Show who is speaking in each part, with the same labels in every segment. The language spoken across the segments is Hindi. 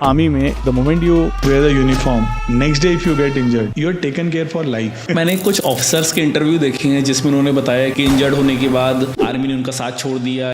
Speaker 1: आर्मी में the moment you wear the uniform, next day if you get injured, you are taken care for life.
Speaker 2: मैंने कुछ ऑफिसर्स के इंटरव्यू देखे हैं जिसमें उन्होंने बताया कि इंजर्ड होने के बाद आर्मी ने उनका साथ छोड़ दिया।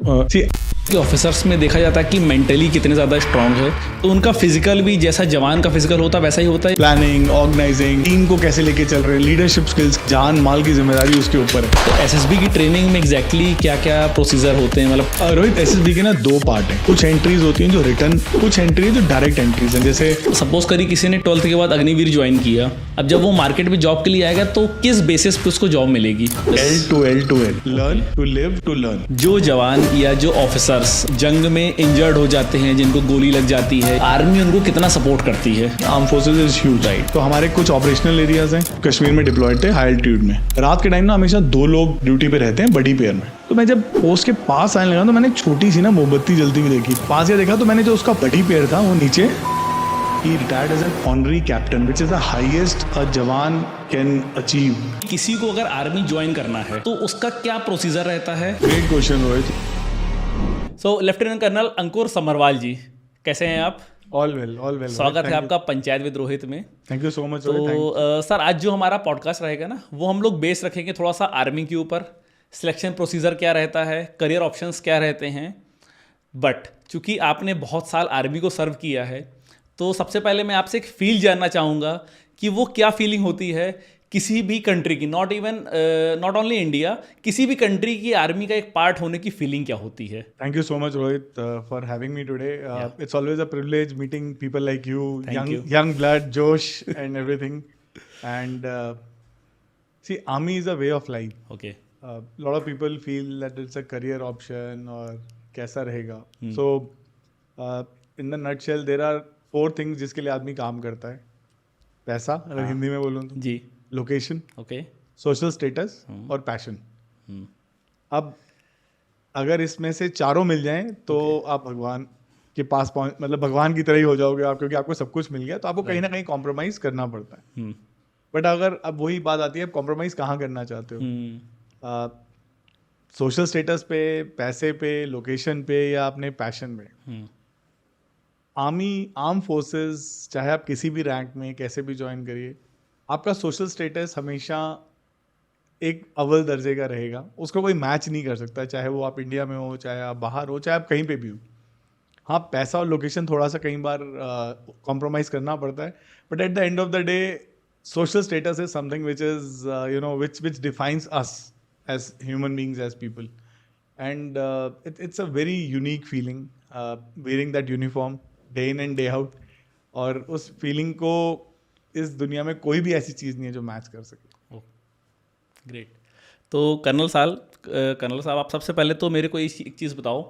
Speaker 2: कि ऑफिसर्स में देखा जाता है कि मेंटली कितने ज़्यादा स्ट्रांग है, तो उनका फिजिकल भी जैसा जवान का फिजिकल होता है वैसा ही होता है।
Speaker 1: प्लानिंग, ऑर्गेनाइजिंग, टीम को कैसे लेके चल रहे हैं, लीडरशिप स्किल्स, जान माल की जिम्मेदारी उसके ऊपर है।
Speaker 2: तो एसएसबी की ट्रेनिंग में एग्जैक्टली क्या क्या प्रोसीजर होते हैं? मतलब
Speaker 1: रोहित, एसएसबी के ना दो पार्ट हैं। कुछ एंट्रीज होती हैं जो रिटर्न, कुछ एंट्री जो डायरेक्ट एंट्रीज हैं। जैसे
Speaker 2: सपोज करिए किसी ने 12th के बाद अग्निवीर ज्वाइन किया, अब जब वो मार्केट में जॉब के लिए आएगा तो किस बेसिस पे उसको जॉब मिलेगी?
Speaker 1: L to L, learn to live to learn.
Speaker 2: जो जवान या जो ऑफिसर्स जंग में इंजर्ड हो जाते हैं, जिनको गोली लग जाती है, आर्मी उनको कितना सपोर्ट करती है?
Speaker 1: Arm forces is huge, right. तो हमारे कुछ ऑपरेशनल एरियाज हैं, कश्मीर में डिप्लॉयड थे हाई एल्टीट्यूड में। रात के टाइम ना हमेशा 2 लोग ड्यूटी पे रहते हैं बड़ी पेयर में। तो मैं जब पोस्ट के पास आने लगा तो मैंने छोटी सी ना मोमबत्ती जलती हुई देखी। पास गया देखा तो मैंने जो उसका बड़ी पेयर था वो नीचे, he retired as an honorary captain, which is the highest a जवान can achieve.
Speaker 2: किसी को अगर आर्मी ज्वाइन करना है तो उसका क्या प्रोसीजर रहता है?
Speaker 1: Great question, रोहित।
Speaker 2: So lieutenant colonel Ankur Samarwal ji, कैसे हैं आप?
Speaker 1: All well, all well.
Speaker 2: स्वागत है आपका पंचायत विद रोहित में।
Speaker 1: Thank you so much.
Speaker 2: तो सर, आज जो हमारा पॉडकास्ट रहेगा ना, वो हम लोग बेस रखेंगे थोड़ा सा आर्मी के ऊपर। सिलेक्शन प्रोसीजर क्या रहता है, करियर ऑप्शंस क्या रहते हैं। बट चूंकि आपने बहुत साल आर्मी को सर्व किया है, तो सबसे पहले मैं आपसे एक फील जानना चाहूँगा कि वो क्या फीलिंग होती है किसी भी कंट्री की, नॉट ओनली इंडिया, किसी भी कंट्री की आर्मी का एक पार्ट होने की फीलिंग क्या होती है?
Speaker 1: Thank you so much Rohit for having me today. It's always a privilege meeting people like you, young blood, जोश and everything. And see, army is a way of life.
Speaker 2: Okay.
Speaker 1: Lot of people feel that it's a career option और कैसा रहेगा. So in the nutshell there are 4 things जिसके लिए आदमी काम करता है। पैसा, अगर हिंदी में बोलूँ तो,
Speaker 2: जी,
Speaker 1: लोकेशन,
Speaker 2: ओके,
Speaker 1: सोशल स्टेटस और पैशन। अब अगर इसमें से चारों मिल जाएं तो आप भगवान के पास मतलब भगवान की तरह ही हो जाओगे आप, क्योंकि आपको सब कुछ मिल गया। तो आपको कहीं ना कहीं कॉम्प्रोमाइज करना पड़ता है। बट अगर अब वही बात आती है, आप कॉम्प्रोमाइज कहाँ करना चाहते हो? सोशल स्टेटस पे, पैसे पे, लोकेशन पे, या अपने पैशन पे? आर्म फोर्सेस, चाहे आप किसी भी रैंक में कैसे भी ज्वाइन करिए, आपका सोशल स्टेटस हमेशा एक अव्वल दर्जे का रहेगा। उसको कोई मैच नहीं कर सकता, चाहे वो आप इंडिया में हो, चाहे आप बाहर हो, चाहे आप कहीं पे भी हो। हाँ, पैसा और लोकेशन थोड़ा सा कई बार कॉम्प्रोमाइज़ करना पड़ता है, but at the end of the day social status is something which is which defines us as human beings, as people. And it's a very unique feeling wearing that uniform day in and day out. और उस फीलिंग को इस दुनिया में कोई भी ऐसी चीज़ नहीं है जो मैच कर सके।
Speaker 2: ग्रेट। तो कर्नल साहब, आप सबसे पहले तो मेरे को एक चीज़ बताओ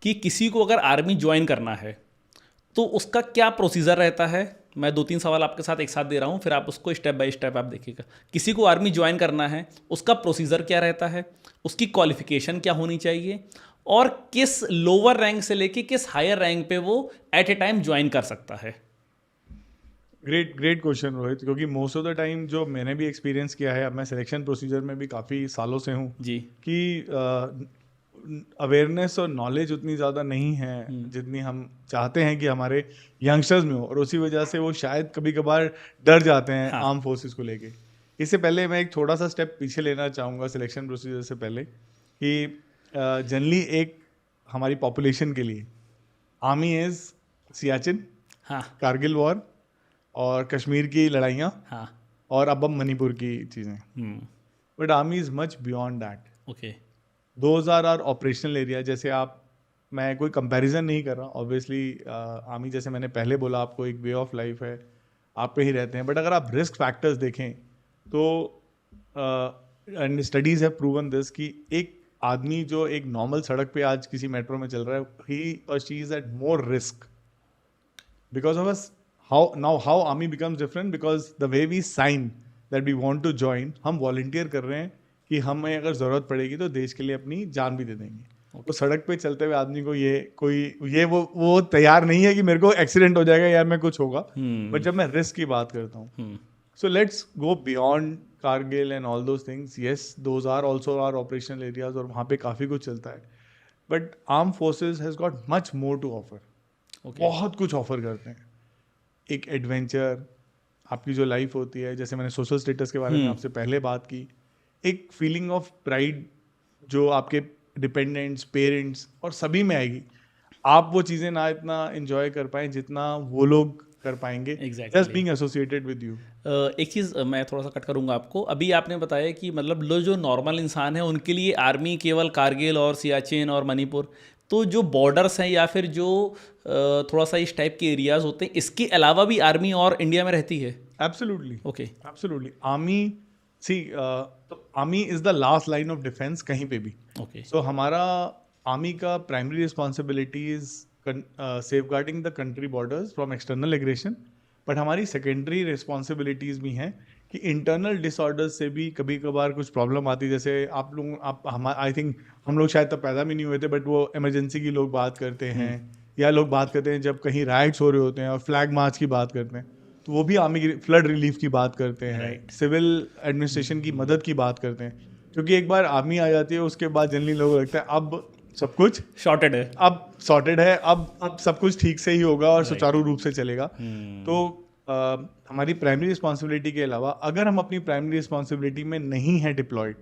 Speaker 2: कि किसी को अगर आर्मी ज्वाइन करना है तो उसका क्या प्रोसीजर रहता है? मैं 2-3 सवाल आपके साथ एक साथ दे रहा हूँ, फिर आप उसको स्टेप बाय स्टेप आप देखिएगा। किसी को आर्मी ज्वाइन करना है, उसका प्रोसीजर क्या रहता है, उसकी क्वालिफिकेशन क्या होनी चाहिए, और किस लोअर रैंक से लेके किस हायर रैंक पे वो एट ए टाइम ज्वाइन कर सकता है?
Speaker 1: ग्रेट क्वेश्चन रोहित, क्योंकि मोस्ट ऑफ द टाइम जो मैंने भी एक्सपीरियंस किया है, अब मैं सिलेक्शन प्रोसीजर में भी काफ़ी सालों से हूँ
Speaker 2: जी,
Speaker 1: कि अवेयरनेस और नॉलेज उतनी ज़्यादा नहीं है जितनी हम चाहते हैं कि हमारे यंगस्टर्स में हो, और उसी वजह से वो शायद कभी कभार डर जाते हैं आर्म फोर्सेस को लेके। इससे पहले मैं एक थोड़ा सा स्टेप पीछे लेना चाहूँगा सिलेक्शन प्रोसीजर से पहले, कि जनरली एक हमारी पॉपुलेशन के लिए army is Siachen, Kargil war और कश्मीर की लड़ाइयाँ, और अब मणिपुर की चीज़ें। But army is much beyond that.
Speaker 2: Okay,
Speaker 1: those are operational area. जैसे मैं कोई कंपैरिजन नहीं कर रहा, ऑब्वियसली आर्मी जैसे मैंने पहले बोला आपको एक वे ऑफ लाइफ है, आप पे ही रहते हैं। बट अगर आप रिस्क फैक्टर्स देखें तो and studies have proven this कि एक आदमी जो एक नॉर्मल सड़क पे आज किसी मेट्रो में चल रहा है, ही और she is at more risk because of us. how army becomes different, because the way we sign that we want to join, हम वॉलंटियर कर रहे हैं कि हमें अगर ज़रूरत पड़ेगी तो देश के लिए अपनी जान भी दे देंगे। तो सड़क पे चलते हुए आदमी को वो तैयार नहीं है कि मेरे को एक्सीडेंट हो जाएगा या मैं कुछ होगा। बट जब मैं रिस्क की बात करता हूँ, so let's go beyond Kargil and all those things. Yes, those are also are operational areas, और वहाँ पे काफ़ी कुछ चलता है। But arm forces has got much more to offer. बहुत कुछ ऑफर करते हैं। एक एडवेंचर, आपकी जो लाइफ होती है, जैसे मैंने सोशल स्टेटस के बारे में आपसे पहले बात की, एक फीलिंग ऑफ प्राइड जो आपके डिपेंडेंट्स, पेरेंट्स और सभी में आएगी। आप वो चीज़ें ना इतना एंजॉय कर पाएं जितना वो लोग कर पाएंगे just being associated with you.
Speaker 2: एक चीज़ मैं थोड़ा सा कट करूंगा आपको। अभी आपने बताया कि मतलब लो जो नॉर्मल इंसान है उनके लिए आर्मी केवल कारगिल और सियाचिन और मणिपुर, तो जो बॉर्डर्स हैं या फिर जो थोड़ा सा इस टाइप के एरियाज होते हैं, इसके अलावा भी आर्मी और इंडिया में रहती है?
Speaker 1: Absolutely,
Speaker 2: okay,
Speaker 1: absolutely. Army, see, army is the last line of defence कहीं पे भी।
Speaker 2: ओके,
Speaker 1: सो हमारा आर्मी का primary responsibility is safeguarding the country borders from external aggression, but हमारी सेकेंडरी रिस्पॉन्सिबिलिटीज भी हैं कि इंटरनल डिसऑर्डर्स से भी कभी कभार कुछ प्रॉब्लम आती है। जैसे आप लोग, आप हम, आई थिंक हम लोग शायद तब पैदा भी नहीं हुए थे, बट वो इमरजेंसी की लोग बात करते हैं, या लोग बात करते हैं जब कहीं राइट्स हो रहे होते हैं और फ्लैग मार्च की बात करते हैं, तो वो भी आर्मी की फ्लड रिलीफ की बात करते हैं, सिविल एडमिनिस्ट्रेशन की मदद की बात करते हैं। क्योंकि एक बार आर्मी आ जाती है उसके बाद जनरली लोगों को लगता है अब सब कुछ
Speaker 2: शॉर्टेड है,
Speaker 1: अब सॉर्टेड है, अब सब कुछ ठीक से ही होगा और सुचारू रूप से चलेगा। तो हमारी प्राइमरी रिस्पॉन्सिबिलिटी के अलावा अगर हम अपनी प्राइमरी रिस्पॉन्सिबिलिटी में नहीं है डिप्लॉयड,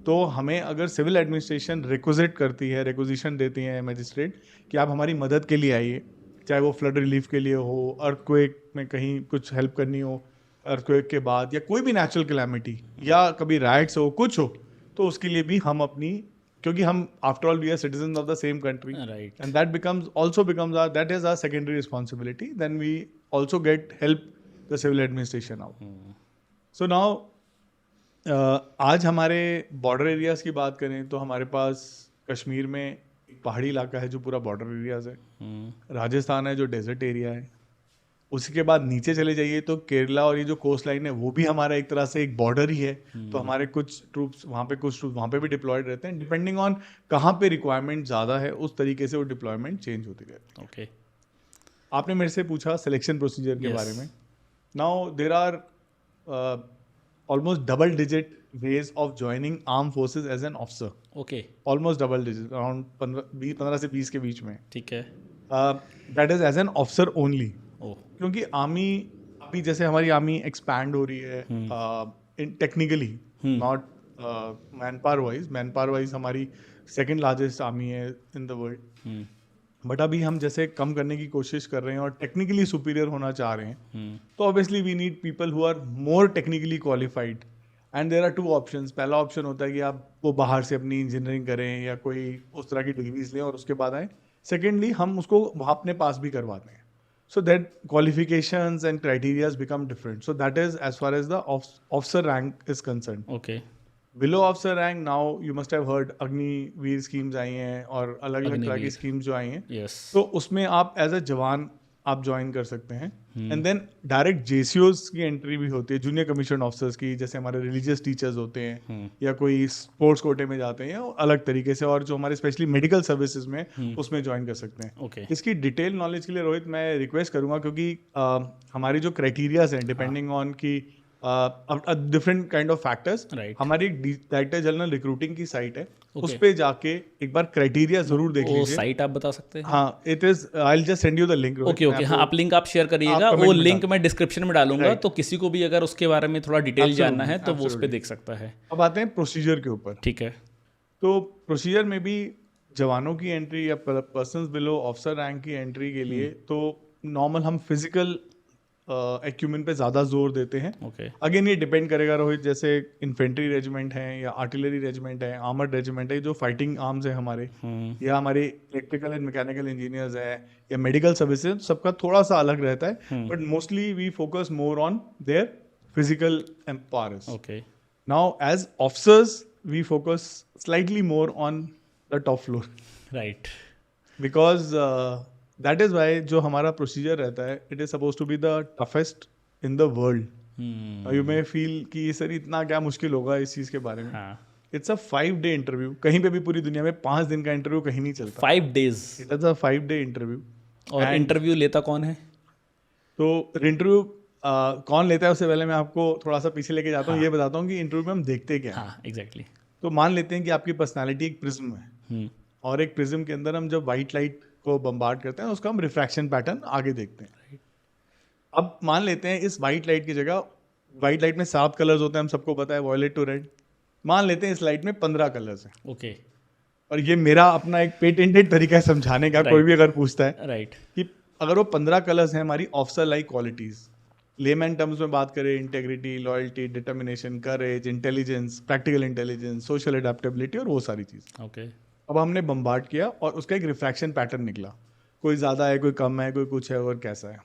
Speaker 1: तो हमें अगर सिविल एडमिनिस्ट्रेशन रिक्विजिट करती है, रिक्विजिशन देती है मैजिस्ट्रेट कि आप हमारी मदद के लिए आइए, चाहे वो फ्लड रिलीफ के लिए हो, अर्थक्वेक में कहीं कुछ हेल्प करनी हो, अर्थक्वेक के बाद, या कोई भी नेचुरल कैलामिटी, या कभी राइट्स हो, कुछ हो, तो उसके लिए भी हम अपनी, क्योंकि हम after all we are citizen of the same country,
Speaker 2: right,
Speaker 1: and that becomes our, that is our secondary responsibility, then we also get help the civil administration out. So now आज हमारे बॉर्डर एरियाज की बात करें तो हमारे पास कश्मीर में एक पहाड़ी इलाका है जो पूरा बॉर्डर एरियाज है, राजस्थान है जो डेजर्ट एरिया है, उसी के बाद नीचे चले जाइए तो केरला और ये जो कोस्ट लाइन है वो भी हमारा एक तरह से एक बॉर्डर ही है। तो हमारे कुछ ट्रूप्स वहाँ पे, कुछ ट्रूप्स वहाँ पे भी डिप्लॉयड रहते हैं, डिपेंडिंग ऑन कहाँ पे रिक्वायरमेंट ज़्यादा है उस तरीके से वो डिप्लॉयमेंट चेंज होती रहती है।
Speaker 2: ओके,
Speaker 1: आपने मेरे से पूछा सिलेक्शन प्रोसीजर के बारे में। Now there are almost double digit ways of joining armed forces as an officer,
Speaker 2: okay,
Speaker 1: almost double digit, around 15 से 20 के बीच में,
Speaker 2: ठीक है,
Speaker 1: that is as an officer only।
Speaker 2: ओह,
Speaker 1: क्योंकि आर्मी अभी जैसे हमारी आर्मी एक्सपैंड हो रही है technically, not man power wise हमारी सेकंड लार्जेस्ट आर्मी है इन द वर्ल्ड, बट अभी हम जैसे कम करने की कोशिश कर रहे हैं और टेक्निकली सुपीरियर होना चाह रहे हैं, तो obviously we need people who are more technically qualified, and there are two options. पहला ऑप्शन होता है कि आप वो बाहर से अपनी इंजीनियरिंग करें या कोई उस तरह की डिग्रीज लें और उसके बाद आए। सेकेंडली हम उसको वहाँ अपने पास भी करवाते हैं, so that qualifications and criterias become different. So that is as far as the officer rank is concern.
Speaker 2: Okay,
Speaker 1: below officer rank, now you must have heard Agniveer schemes आई हैं और अलग अलग तरह की स्कीम्स जो आई हैं,
Speaker 2: यस,
Speaker 1: तो उसमें आप एज अ जवान आप ज्वाइन कर सकते हैं। एंड देन डायरेक्ट जेसीओज की एंट्री भी होती है, जूनियर कमीशन ऑफिसर्स की, जैसे हमारे रिलीजियस टीचर्स होते हैं या कोई स्पोर्ट्स कोटे में जाते हैं या अलग तरीके से, और जो हमारे स्पेशली मेडिकल सर्विसेज में उसमें ज्वाइन कर सकते हैं।
Speaker 2: ओके,
Speaker 1: इसकी डिटेल नॉलेज के लिए रोहित मैं रिक्वेस्ट करूंगा, क्योंकि हमारी जो क्राइटेरियाज हैं डिपेंडिंग ऑन की different kind of factors,
Speaker 2: right,
Speaker 1: हमारी डायरेक्टर जनरल रिक्रूटिंग की साइट है, उस पे जाके एक बार क्राइटेरिया जरूर देख
Speaker 2: वो
Speaker 1: लीजिए।
Speaker 2: साइट आप बता सकते हैं?
Speaker 1: हाँ, it is, I will just send you the link.
Speaker 2: Okay, okay, हाँ, आप लिंक आप शेयर करिएगा,
Speaker 1: आप
Speaker 2: वो
Speaker 1: comment में
Speaker 2: लिंक मैं डिस्क्रिप्शन में डालूंगा, तो किसी को भी अगर उसके बारे में थोड़ा डिटेल जानना है तो वो उस पर देख सकता है।
Speaker 1: अब आते हैं प्रोसीजर के ऊपर।
Speaker 2: ठीक है,
Speaker 1: तो प्रोसीजर में भी जवानों की एंट्री या पर्सन्स बिलो ऑफिसर रैंक की एंट्री के लिए तो नॉर्मल हम फिजिकल एक्यूमेंट पे ज़्यादा जोर देते हैं।
Speaker 2: ओके,
Speaker 1: अगेन ये डिपेंड करेगा रोहित, जैसे इन्फेंट्री रेजिमेंट है या आर्टिलरी रेजिमेंट है, आर्मर्ड रेजिमेंट है, जो फाइटिंग आर्म्स है हमारे, या हमारे इलेक्ट्रिकल एंड मैकेनिकल इंजीनियर्स है या मेडिकल सर्विसेज, सबका थोड़ा सा अलग रहता है, but mostly we focus more on their physical empowers.
Speaker 2: Okay,
Speaker 1: now as officers we focus slightly more on the top floor,
Speaker 2: right,
Speaker 1: because that is why जो हमारा प्रोसीजर रहता है, it is suppose to be the toughest in the world. You may feel कि सर इतना क्या मुश्किल होगा इस चीज के बारे में। इट्स अ 5 day इंटरव्यू, कहीं पे भी पूरी दुनिया में 5 दिन का इंटरव्यू कहीं नहीं चलता।
Speaker 2: 5 days,
Speaker 1: it is a 5 day interview.
Speaker 2: और इंटरव्यू लेता कौन है?
Speaker 1: तो इंटरव्यू कौन लेता है उससे पहले मैं आपको थोड़ा सा पीछे लेके जाता हूँ। ये बताता हूँ कि इंटरव्यू में हम देखते क्या है।
Speaker 2: हाँ, एग्जैक्टली।
Speaker 1: तो मान लेते हैं कि आपकी पर्सनैलिटी एक प्रिज्म है, और एक प्रिज्म के अंदर हम जब व्हाइट लाइट को बम्बार्ड करते हैं उसका हम रिफ्रैक्शन पैटर्न आगे देखते हैं। अब मान लेते हैं इस वाइट लाइट की जगह, वाइट लाइट में 7 कलर्स होते हैं, हम सबको पता है, वॉयलेट टू रेड। मान लेते हैं इस लाइट में 15 कलर्स हैं,
Speaker 2: ओके,
Speaker 1: और ये मेरा अपना एक पेटेंटेड तरीका है समझाने का, कोई
Speaker 2: Right.
Speaker 1: भी अगर पूछता है
Speaker 2: राइट,
Speaker 1: कि अगर वो 15 कलर्स हैं हमारी officer like qualities, layman terms में बात करें, integrity, loyalty, determination, courage, intelligence, practical intelligence, social adaptability और वो सारी चीज़।
Speaker 2: ओके,
Speaker 1: अब हमने बम्बार्ड किया और उसका एक रिफ्रैक्शन पैटर्न निकला, कोई ज़्यादा है, कोई कम है, कोई कुछ है और कैसा है।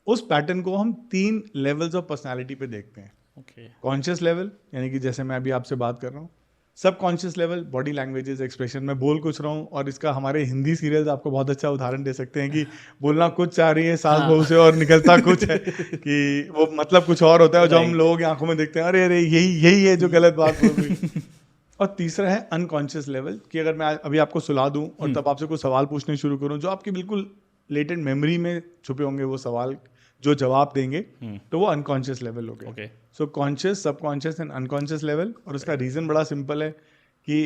Speaker 1: उस पैटर्न को हम 3 लेवल्स ऑफ पर्सनैलिटी पे देखते हैं।
Speaker 2: ओके,
Speaker 1: कॉन्शियस लेवल, यानी कि जैसे मैं अभी आपसे बात कर रहा हूँ। सब conscious level, body languages, expression, में बोल कुछ रहा हूँ, और इसका हमारे हिंदी सीरियल्स आपको बहुत अच्छा उदाहरण दे सकते हैं कि बोलना कुछ चाह रही है सास बहू से और निकलता कुछ है, कि वो मतलब कुछ और होता है, और जो हम
Speaker 2: Right.
Speaker 1: लोगों की आंखों में देखते हैं, अरे अरे यही है जो गलत बात बोल रही। और तीसरा है अनकॉन्शियस लेवल, कि अगर मैं अभी आपको सुला दूं और तब आपसे कुछ सवाल पूछने शुरू करूं जो आपकी बिल्कुल लेटेंट मेमोरी में छुपे होंगे, वो सवाल जो जवाब देंगे, तो वो अनकॉन्शियस लेवल हो गया।
Speaker 2: Okay,
Speaker 1: so conscious, subconscious and unconscious level. और उसका रीज़न बड़ा सिंपल है कि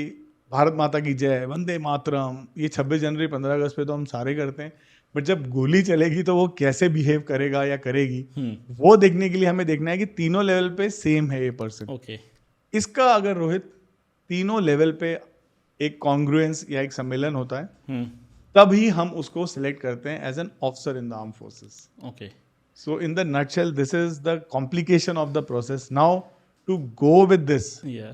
Speaker 1: भारत माता की जय, वंदे मातरम, ये 26 जनवरी 15 अगस्त पे तो हम सारे करते हैं, बट जब गोली चलेगी तो वो कैसे बिहेव करेगा या करेगी, वो देखने के लिए हमें देखना है कि तीनों लेवल पे सेम है ये पर्सन।
Speaker 2: ओके,
Speaker 1: इसका अगर रोहित तीनों लेवल पे एक कॉन्ग्रुएंस या एक सम्मेलन होता है, तभी हम उसको सिलेक्ट करते हैं as an officer in the arm forces.
Speaker 2: Okay,
Speaker 1: So in the nutshell, this is the complication of the process. Now, to go with this,
Speaker 2: या,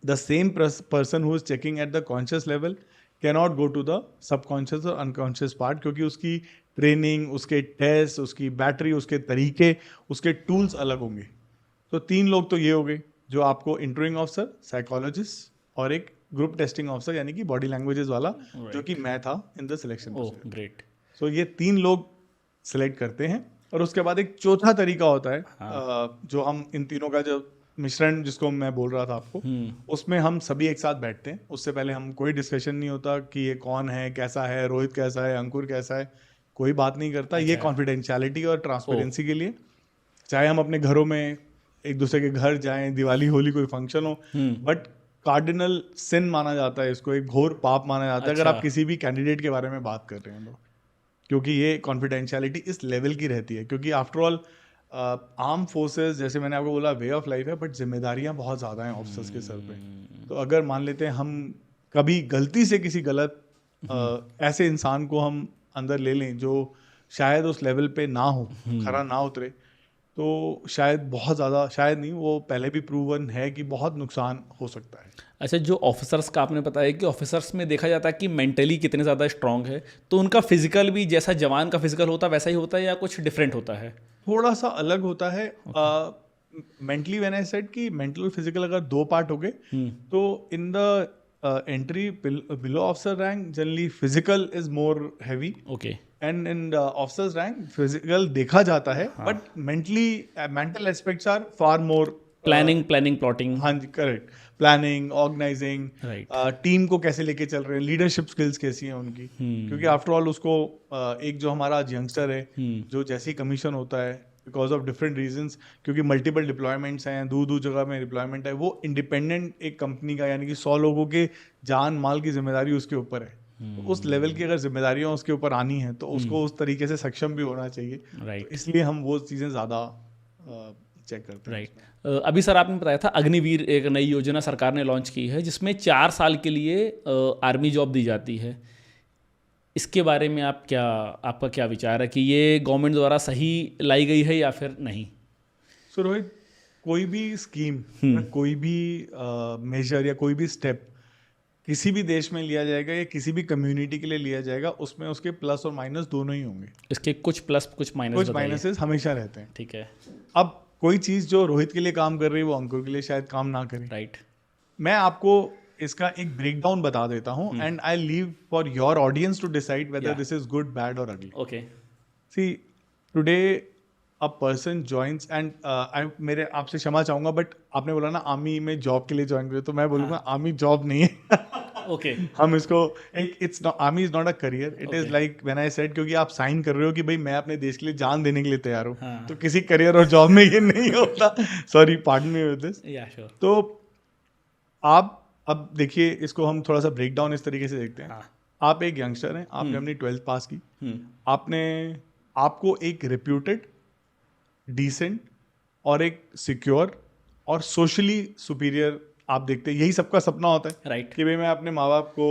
Speaker 1: the same person who is checking at the conscious level cannot go to the subconscious or unconscious part, क्योंकि उसकी ट्रेनिंग, उसके टेस्ट, उसकी बैटरी, उसके तरीके, उसके टूल्स अलग होंगे। तो 3 लोग तो ये हो गए, जो आपको इंटरव्यूइंग ऑफिसर, साइकोलॉजिस्ट और एक ग्रुप टेस्टिंग ऑफिसर यानी कि बॉडी लैंग्वेजेस वाला, जो कि मैं था in the selection
Speaker 2: oh
Speaker 1: process.
Speaker 2: Great,
Speaker 1: so ये 3 लोग सिलेक्ट करते हैं, और उसके बाद एक चौथा तरीका होता है, जो हम इन तीनों का जो मिश्रण जिसको मैं बोल रहा था आपको, उसमें हम सभी एक साथ बैठते हैं। उससे पहले हम कोई डिस्कशन नहीं होता कि ये कौन है, कैसा है, रोहित कैसा है, अंकुर कैसा है, कोई बात नहीं करता। ये कॉन्फिडेंशियलिटी और ट्रांसपेरेंसी के लिए, चाहे हम अपने घरों में एक दूसरे के घर जाएं, दिवाली होली कोई फंक्शन हो, बट कार्डिनल सिन माना जाता है इसको, एक घोर पाप माना जाता है अगर आप किसी भी कैंडिडेट के बारे में बात कर रहे हैं तो, क्योंकि ये कॉन्फिडेंशियलिटी इस लेवल की रहती है। क्योंकि आफ्टर ऑल आर्म फोर्सेस, जैसे मैंने आपको बोला, वे ऑफ लाइफ है, बट जिम्मेदारियां बहुत ज़्यादा हैं ऑफिसर्स के सर पे। तो अगर मान लेते हैं हम कभी गलती से किसी गलत ऐसे इंसान को हम अंदर ले लें जो शायद उस लेवल पे ना हो, खरा ना उतरे, तो शायद बहुत ज़्यादा, शायद नहीं, वो पहले भी प्रूवन है कि बहुत नुकसान हो सकता है।
Speaker 2: अच्छा, जो ऑफिसर्स का आपने बताया कि ऑफिसर्स में देखा जाता है कि मेंटली कितने ज़्यादा स्ट्रांग है, तो उनका फिजिकल भी जैसा जवान का फिजिकल होता है वैसा ही होता है या कुछ डिफरेंट होता है?
Speaker 1: थोड़ा सा अलग होता है। मेंटली व्हेन आई सेड कि मेंटल और फिजिकल अगर 2 पार्ट हो गए, तो in the entry below officer rank generally physical is more heavy,
Speaker 2: okay,
Speaker 1: and in officers rank physical देखा जाता है, but mental aspects are far more.
Speaker 2: Planning plotting,
Speaker 1: हाँ जी, correct. Planning, organising,
Speaker 2: right,
Speaker 1: team को कैसे लेके चल रहे हैं, लीडरशिप स्किल्स कैसी हैं उनकी, क्योंकि आफ्टर ऑल उसको एक जो हमारा यंगस्टर है, जो जैसी कमीशन होता है बिकॉज ऑफ डिफरेंट रीजंस, क्योंकि मल्टीपल डिप्लॉयमेंट्स हैं, दूर दूर जगह में डिप्लॉयमेंट है, वो इंडिपेंडेंट एक कंपनी का, यानी कि 100 लोगों के जान माल की जिम्मेदारी उसके ऊपर है। तो उस लेवल की अगर जिम्मेदारियां उसके ऊपर आनी है, तो उसको उस तरीके से सक्षम भी होना चाहिए।
Speaker 2: राइट,
Speaker 1: तो इसलिए हम वो चीज़ें ज़्यादा चेक करते हैं।
Speaker 2: राइट। अभी सर आपने बताया था अग्निवीर एक नई योजना सरकार ने लॉन्च की है जिसमें 4 साल के लिए आर्मी जॉब दी जाती है। इसके बारे में आपका क्या विचार है कि ये गवर्नमेंट द्वारा सही लाई गई है या फिर नहीं?
Speaker 1: सो रोहित, कोई भी स्कीम या कोई भी मेजर या कोई भी स्टेप किसी भी देश में लिया जाएगा या किसी भी कम्युनिटी के लिए लिया जाएगा, उसमें उसके प्लस और माइनस दोनों ही होंगे।
Speaker 2: इसके कुछ प्लस कुछ माइनस
Speaker 1: कुछ माइनसेस हमेशा रहते हैं।
Speaker 2: ठीक है,
Speaker 1: अब कोई चीज़ जो रोहित के लिए काम कर रही है वो अंकुर के लिए शायद काम ना करे।
Speaker 2: राइट,
Speaker 1: मैं आपको इसका एक ब्रेकडाउन बता देता हूँ, and I leave for your audience to decide whether this is good, bad और ugly.
Speaker 2: Okay,
Speaker 1: see, today a person joins, and मेरे आपसे क्षमा चाहूंगा, बट आपने बोला ना आर्मी में जॉब के लिए ज्वाइन करे, तो मैं बोलूंगा आर्मी जॉब नहीं है।
Speaker 2: ओके,
Speaker 1: हम इसको it's army is not a career, it is like when I said, क्योंकि आप साइन कर रहे हो कि भाई मैं अपने देश के लिए जान देने के लिए तैयार हूँ, तो किसी करियर और जॉब में ये नहीं होता। Sorry, pardon me with this.
Speaker 2: या श्योर।
Speaker 1: तो आप अब देखिए, इसको हम थोड़ा सा ब्रेक डाउन इस तरीके से देखते हैं। आप एक यंगस्टर हैं, आपने अपनी 12th पास की, आपने आपको एक रेप्यूटेड, डिसेंट और एक सिक्योर और सोशली सुपीरियर आप देखते हैं। यही सबका सपना होता है
Speaker 2: राइट।
Speaker 1: कि भाई मैं अपने माँ बाप को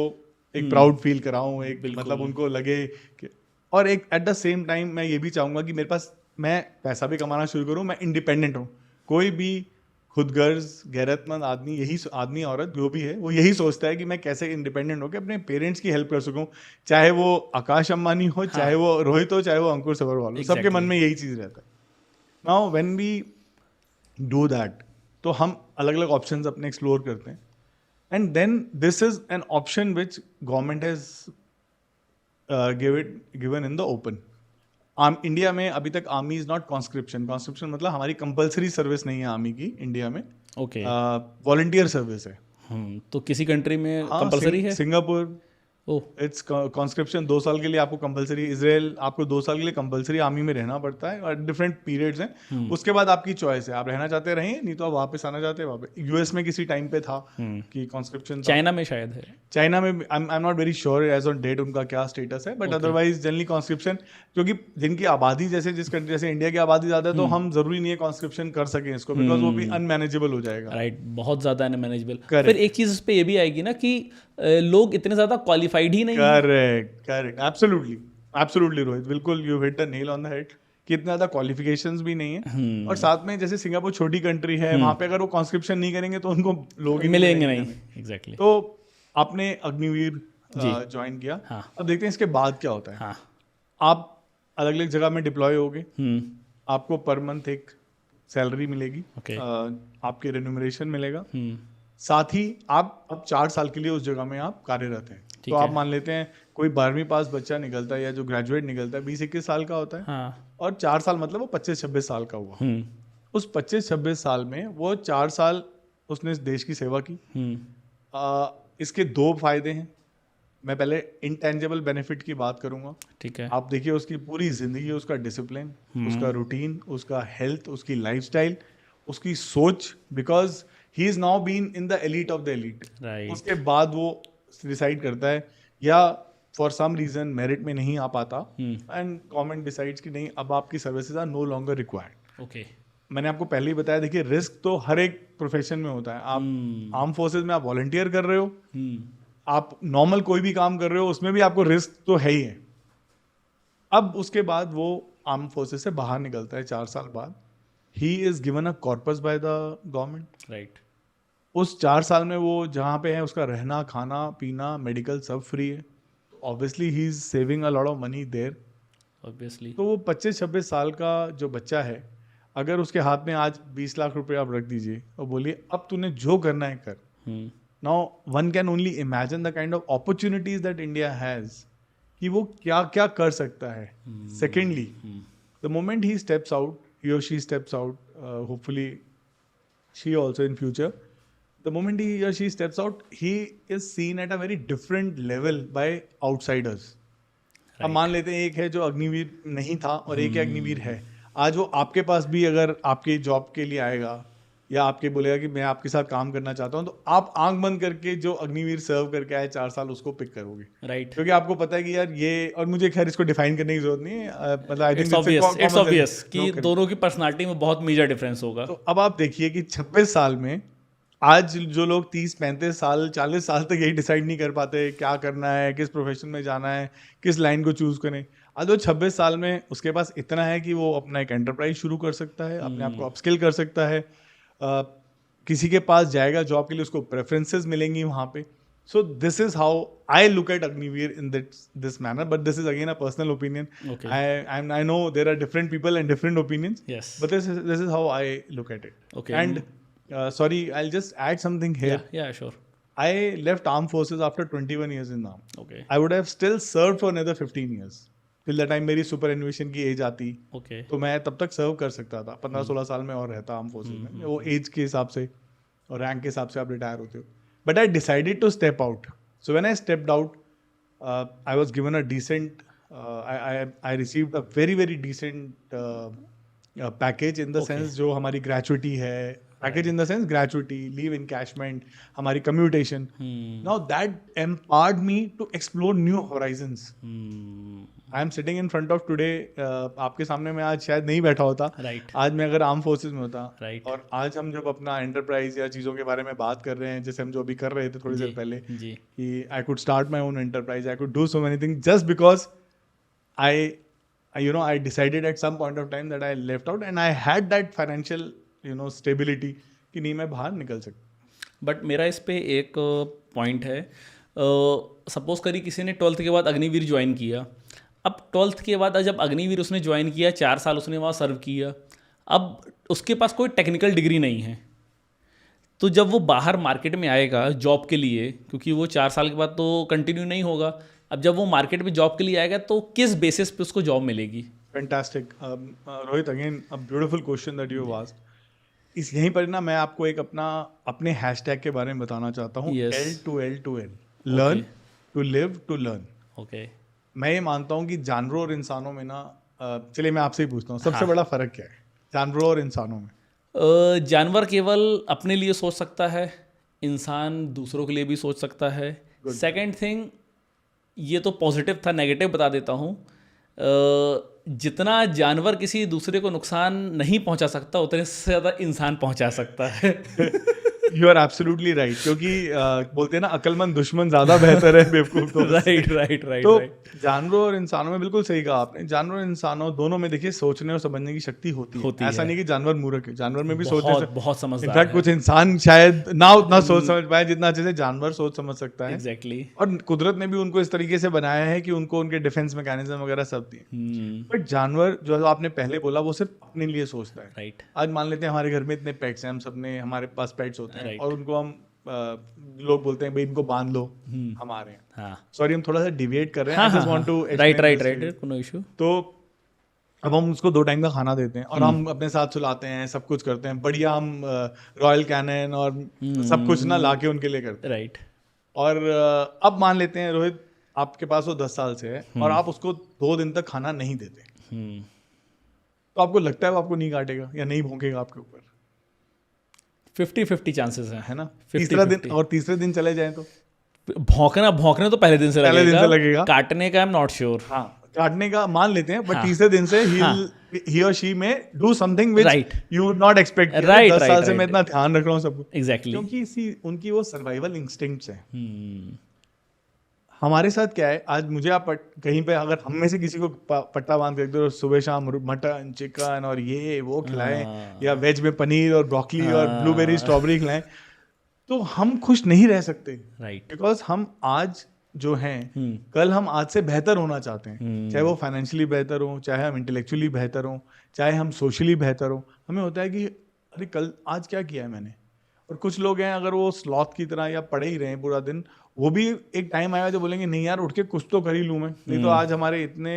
Speaker 1: एक प्राउड फील कराऊं, एक
Speaker 2: बिल्कुल।
Speaker 1: मतलब उनको लगे कि, और एक एट द सेम टाइम मैं ये भी चाहूंगा कि मेरे पास, मैं पैसा भी कमाना शुरू करूं, मैं इंडिपेंडेंट हूं। कोई भी खुदगर्ज गैरतमंद आदमी, यही आदमी औरत जो भी है, वो यही सोचता है कि मैं कैसे इंडिपेंडेंट होकर अपने पेरेंट्स की हेल्प कर सकूं, चाहे वो आकाश अंबानी हो, चाहे वो रोहित हो, चाहे वो अंकुर सभरवाल हो, सबके मन में यही चीज रहता है। Now when we do that, तो हम अलग अलग ऑप्शंस अपने एक्सप्लोर करते हैं, and then this is an option which government has given in the open. India में अभी तक army is not conscription. Conscription मतलब हमारी कंपलसरी सर्विस नहीं है आर्मी की इंडिया में,
Speaker 2: ओके।
Speaker 1: वॉलंटियर सर्विस है।
Speaker 2: तो किसी कंट्री में
Speaker 1: हाँ,
Speaker 2: कंपलसरी है?
Speaker 1: सिंगापुर,
Speaker 2: ओह,
Speaker 1: इट्स कॉन्स्क्रिप्शन 2 साल के लिए आपको कंपलसरी। इजराइल, आपको 2 साल के लिए कंपलसरी आर्मी में रहना पड़ता है, और डिफरेंट पीरियड्स हैं। उसके बाद आपकी चॉइस है, आप रहना चाहते रहें, नहीं तो आप वापस आना चाहते हैं वापस। यूएस में किसी टाइम पे था कि कॉन्स्क्रिप्शन।
Speaker 2: चाइना में शायद है।
Speaker 1: चाइना में I am not very sure as on date उनका क्या स्टेटस है, बट अदरवाइज जनरली कॉन्स्क्रिप्शन, क्योंकि जिनकी आबादी जैसे जिस कंट्री जैसे इंडिया की आबादी ज्यादा है, तो हम जरूरी नहीं है कॉन्स्क्रिप्शन कर सकें इसको, बिकॉज वो भी अनमैनेजेबल हो जाएगा।
Speaker 2: राइट, बहुत ज़्यादा अनमैनेजेबल।
Speaker 1: Correct.
Speaker 2: फिर एक चीज़ इस पे ये भी आएगी ना कि लोग इतने ज़्यादा क्वालिफाइड ही नहीं हैं।
Speaker 1: करेक्ट, एब्सोल्युटली रोहित, बिल्कुल you hit the nail on the head कि इतना ज्यादा क्वालिफिकेशंस भी नहीं है। और साथ में जैसे सिंगापुर छोटी कंट्री है, वहां पे अगर वो कॉन्स्क्रिप्शन नहीं करेंगे तो उनको लोग ही
Speaker 2: मिलेंगे नहीं।
Speaker 1: करने।
Speaker 2: एग्जैक्टली।
Speaker 1: तो आपने अग्निवीर ज्वाइन किया।
Speaker 2: हाँ।
Speaker 1: अब देखते हैं इसके बाद क्या होता है।
Speaker 2: हाँ।
Speaker 1: आप अलग अलग जगह में डिप्लॉय होगे,
Speaker 2: हम्म।
Speaker 1: आपको पर मंथ एक सैलरी मिलेगी,
Speaker 2: ओके।
Speaker 1: आपके रेन्यूमरेशन मिलेगा,
Speaker 2: हम्म।
Speaker 1: साथ ही आप अब 4 साल के लिए उस जगह में आप कार्यरत हैं। तो आप मान लेते हैं कोई 12वीं पास बच्चा निकलता है या जो ग्रेजुएट निकलता है 20-21 साल का होता है,
Speaker 2: हाँ।
Speaker 1: और 4 साल मतलब वो 25-26 साल का हुआ।
Speaker 2: हम्म।
Speaker 1: उस 25-26 साल में वो 4 साल उसने इस देश की सेवा की। इसके 2 फायदे हैं। मैं पहले इंटेंजिबल बेनिफिट की बात करूंगा।
Speaker 2: ठीक है।
Speaker 1: आप देखिए उसकी पूरी जिंदगी, उसका डिसिप्लिन, उसका रूटीन, उसका हेल्थ, उसकी लाइफस्टाइल, उसकी सोच, because he is now been in the elite of the elite.
Speaker 2: Right.
Speaker 1: उसके बाद वो डिसाइड करता है, या फॉर सम रीजन मेरिट में नहीं आ पाता, एंड गवर्नमेंट डिसाइड्स कि नहीं, अब आपकी services are no longer required.
Speaker 2: Okay.
Speaker 1: मैंने आपको पहले ही बताया, देखिए रिस्क तो हर एक प्रोफेशन में होता है। आप आर्म फोर्सेज में आप वॉलंटियर कर रहे हो, आप नॉर्मल कोई भी काम कर रहे हो, उसमें भी आपको रिस्क तो है ही है। अब उसके बाद वो आर्म फोर्सेज से बाहर निकलता है 4 साल बाद। He is given a corpus by the government.
Speaker 2: Right.
Speaker 1: उस 4 साल में वो जहाँ पे है, उसका रहना, खाना, पीना, मेडिकल सब फ्री है। Obviously he is saving a lot of money there.
Speaker 2: Obviously.
Speaker 1: तो वो 25-26 साल का जो बच्चा है, अगर उसके हाथ में आज 20 लाख रुपए आप रख दीजिए और बोलिए अब तूने जो करना है कर, now one can only imagine the kind of opportunities that India has, कि वो क्या क्या कर सकता है। Secondly, the moment he steps out, he or she steps out, hopefully she also in future, the moment he or she steps out, he is seen at a very different level by outsiders. अब मान लेते हैं एक है जो अग्निवीर नहीं था और एक अग्निवीर है। आज वो आपके पास भी अगर आपके जॉब के लिए आएगा या आपके बोलेगा कि मैं आपके साथ काम करना चाहता हूं, तो आप आंख बंद करके जो अग्निवीर सर्व करके आए 4 साल, उसको पिक करोगे।
Speaker 2: राइट।
Speaker 1: क्योंकि आपको पता है कि यार ये, और मुझे खैर इसको डिफाइन करने की जरूरत नहीं है, मतलब आई थिंक
Speaker 2: इट्स ऑब्वियस कि दोनों की पर्सनालिटी में बहुत मेजर डिफरेंस होगा।
Speaker 1: तो अब आप देखिए कि 26 साल में आज जो लोग 30-35 साल 40 साल तक यही डिसाइड नहीं कर पाते क्या करना है, किस प्रोफेशन में जाना है, किस लाइन को चूज करें, आज वो 26 साल में उसके पास इतना है कि वो अपना एक एंटरप्राइज शुरू कर सकता है, अपने आप को अपस्किल कर सकता है, किसी के पास जाएगा जॉब के लिए, उसको प्रेफरेंसेस मिलेंगी वहाँ पे। So this is how I look at Agniveer in this manner, but this is again a personal opinion. I know there are different people and different opinions,
Speaker 2: yes,
Speaker 1: but this is how I look at it.
Speaker 2: Okay.
Speaker 1: And sorry, I'll just add something here.
Speaker 2: Yeah, sure.
Speaker 1: I left armed forces after 21 years in army.
Speaker 2: Okay.
Speaker 1: I would have still served for another 15 years. Till the time मेरी superannuation की एज आती,
Speaker 2: Okay.
Speaker 1: तो मैं तब तक सर्व कर सकता था। 15-16 साल में और रहता आर्म फोर्सेज में। वो एज के हिसाब से और रैंक के हिसाब से आप रिटायर होते हो। But I decided to step out. So when I stepped out, I was given a decent, I received a very very decent package in the sense जो हमारी gratuity है, package in the sense gratuity, leave encashment, हमारी commutation. Now that empowered me to explore new horizons. I am sitting in front of today. आपके सामने मैं आज शायद नहीं बैठा होता.
Speaker 2: राइट.
Speaker 1: आज मैं अगर आर्म फोर्सेज में होता.
Speaker 2: Right.
Speaker 1: और आज हम जब अपना एंटरप्राइज या चीज़ों के बारे में बात कर रहे हैं, जैसे हम जो अभी कर रहे थे थोड़ी देर पहले,
Speaker 2: जी.
Speaker 1: कि I could start my own enterprise, I could do so many things just because I decided at some point of time that I left out and I had that financial stability कि नहीं मैं बाहर निकल सकता.
Speaker 2: बट मेरा इस पे एक पॉइंट है. सपोज करी किसी ने 12th के बाद अग्निवीर ज्वाइन किया. अब 12th के बाद जब अग्निवीर उसने ज्वाइन किया, 4 साल उसने वहाँ सर्व किया, अब उसके पास कोई टेक्निकल डिग्री नहीं है. तो जब वो बाहर मार्केट में आएगा जॉब के लिए, क्योंकि वो 4 साल के बाद तो कंटिन्यू नहीं होगा, अब जब वो मार्केट में जॉब के लिए आएगा तो किस बेसिस पे उसको जॉब मिलेगी?
Speaker 1: Fantastic. Rohit, again a beautiful question that you have asked. इस यहीं पर ना मैं आपको एक अपने हैशटैग के बारे में बताना चाहता हूँ.
Speaker 2: Yes.
Speaker 1: L2L2L, learn to live to learn.
Speaker 2: Okay.
Speaker 1: मैं ये मानता हूँ कि जानवरों और इंसानों में ना, चलिए मैं आपसे ही पूछता हूँ, सबसे बड़ा फर्क क्या है जानवरों और इंसानों में?
Speaker 2: जानवर केवल अपने लिए सोच सकता है, इंसान दूसरों के लिए भी सोच सकता है. सेकंड थिंग, ये तो पॉजिटिव था, नेगेटिव बता देता हूँ. जितना जानवर किसी दूसरे को नुकसान नहीं पहुंचा सकता, उतने से ज़्यादा इंसान पहुंचा सकता है.
Speaker 1: You are absolutely right. क्योंकि बोलते हैं ना, अक्लमंद दुश्मन ज्यादा बेहतर है बेवकूफ तो.
Speaker 2: राइट.
Speaker 1: तो जानवरों और इंसानों में बिल्कुल सही कहा आपने. जानवरों और इंसानों दोनों में देखिए सोचने और समझने की शक्ति होती है. ऐसा नहीं कि जानवर मूर्ख है, जानवर में भी सोचने
Speaker 2: बहुत समझदार
Speaker 1: इनफैक्ट कुछ इंसान शायद ना उतना सोच समझ पाए जितना अच्छे से जानवर सोच समझ सकता है.
Speaker 2: एग्जैक्टली.
Speaker 1: और कुदरत ने भी उनको इस तरीके से बनाया है कि उनको उनके डिफेंस मैकेनिज्म वगैरह सब दिए. बट जानवर जो आपने पहले बोला, वो सिर्फ अपने लिए सोचता है.
Speaker 2: राइट.
Speaker 1: आज मान लेते हैं हमारे घर में इतने पेट्स हैं, हम सबने, हमारे पास पेट्स होते हैं.
Speaker 2: Right.
Speaker 1: और उनको हम लोग बोलते हैं भाई इनको बांध लो, हमारे.
Speaker 2: हाँ.
Speaker 1: सॉरी, हम थोड़ा सा डिविएट कर रहे हैं. I just want to
Speaker 2: right. No issue.
Speaker 1: तो अब हम उसको 2 टाइम का खाना देते हैं और हम अपने साथ सुलाते हैं, सब कुछ करते हैं बढ़िया. हम रॉयल कैनन और सब कुछ ना लाके उनके लिए करते हैं.
Speaker 2: राइट.
Speaker 1: और अब मान लेते हैं रोहित, आपके पास वो 10 साल से है और आप उसको 2 दिन तक खाना नहीं देते, तो आपको लगता है वो आपको नहीं काटेगा या नहीं भौंकेगा आपके ऊपर?
Speaker 2: 50-50 चांसेस हैं,
Speaker 1: है ना.
Speaker 2: 50-50.
Speaker 1: तीसरे दिन चले जाएं तो
Speaker 2: भौंकने तो पहले दिन से
Speaker 1: लगेगा.
Speaker 2: काटने का आई एम नॉट श्योर.
Speaker 1: हाँ, काटने का मान लेते हैं, बट तीसरे दिन से he or she may do something which you would not expect. 10 साल से मैं इतना ध्यान रख रहा हूँ सब कुछ.
Speaker 2: एग्जैक्टली.
Speaker 1: क्योंकि उनकी वो सर्वाइवल इंस्टिंक्ट्स हैं. हमारे साथ क्या है, आज मुझे आप कहीं पे अगर हम में से किसी को पट्टा बांध के दो, सुबह शाम मटन चिकन और ये वो खिलाएं, या वेज में पनीर और ब्रोकली और ब्लूबेरी स्ट्रॉबेरी खिलाएं, तो हम खुश नहीं रह सकते.
Speaker 2: राइट.
Speaker 1: बिकॉज हम आज जो हैं, कल हम आज से बेहतर होना चाहते हैं. चाहे वो फाइनेंशियली बेहतर हो, चाहे हम इंटेलेक्चुअली बेहतर हो, चाहे हम सोशली बेहतर हो. हमें होता है कि अरे कल आज क्या किया है मैंने. और कुछ लोग हैं, अगर वो स्लॉथ की तरह या पड़े ही रहे पूरा दिन, वो भी एक टाइम आएगा जो बोलेंगे नहीं यार, उठ के कुछ तो कर ही लूँ मैं. नहीं तो आज हमारे इतने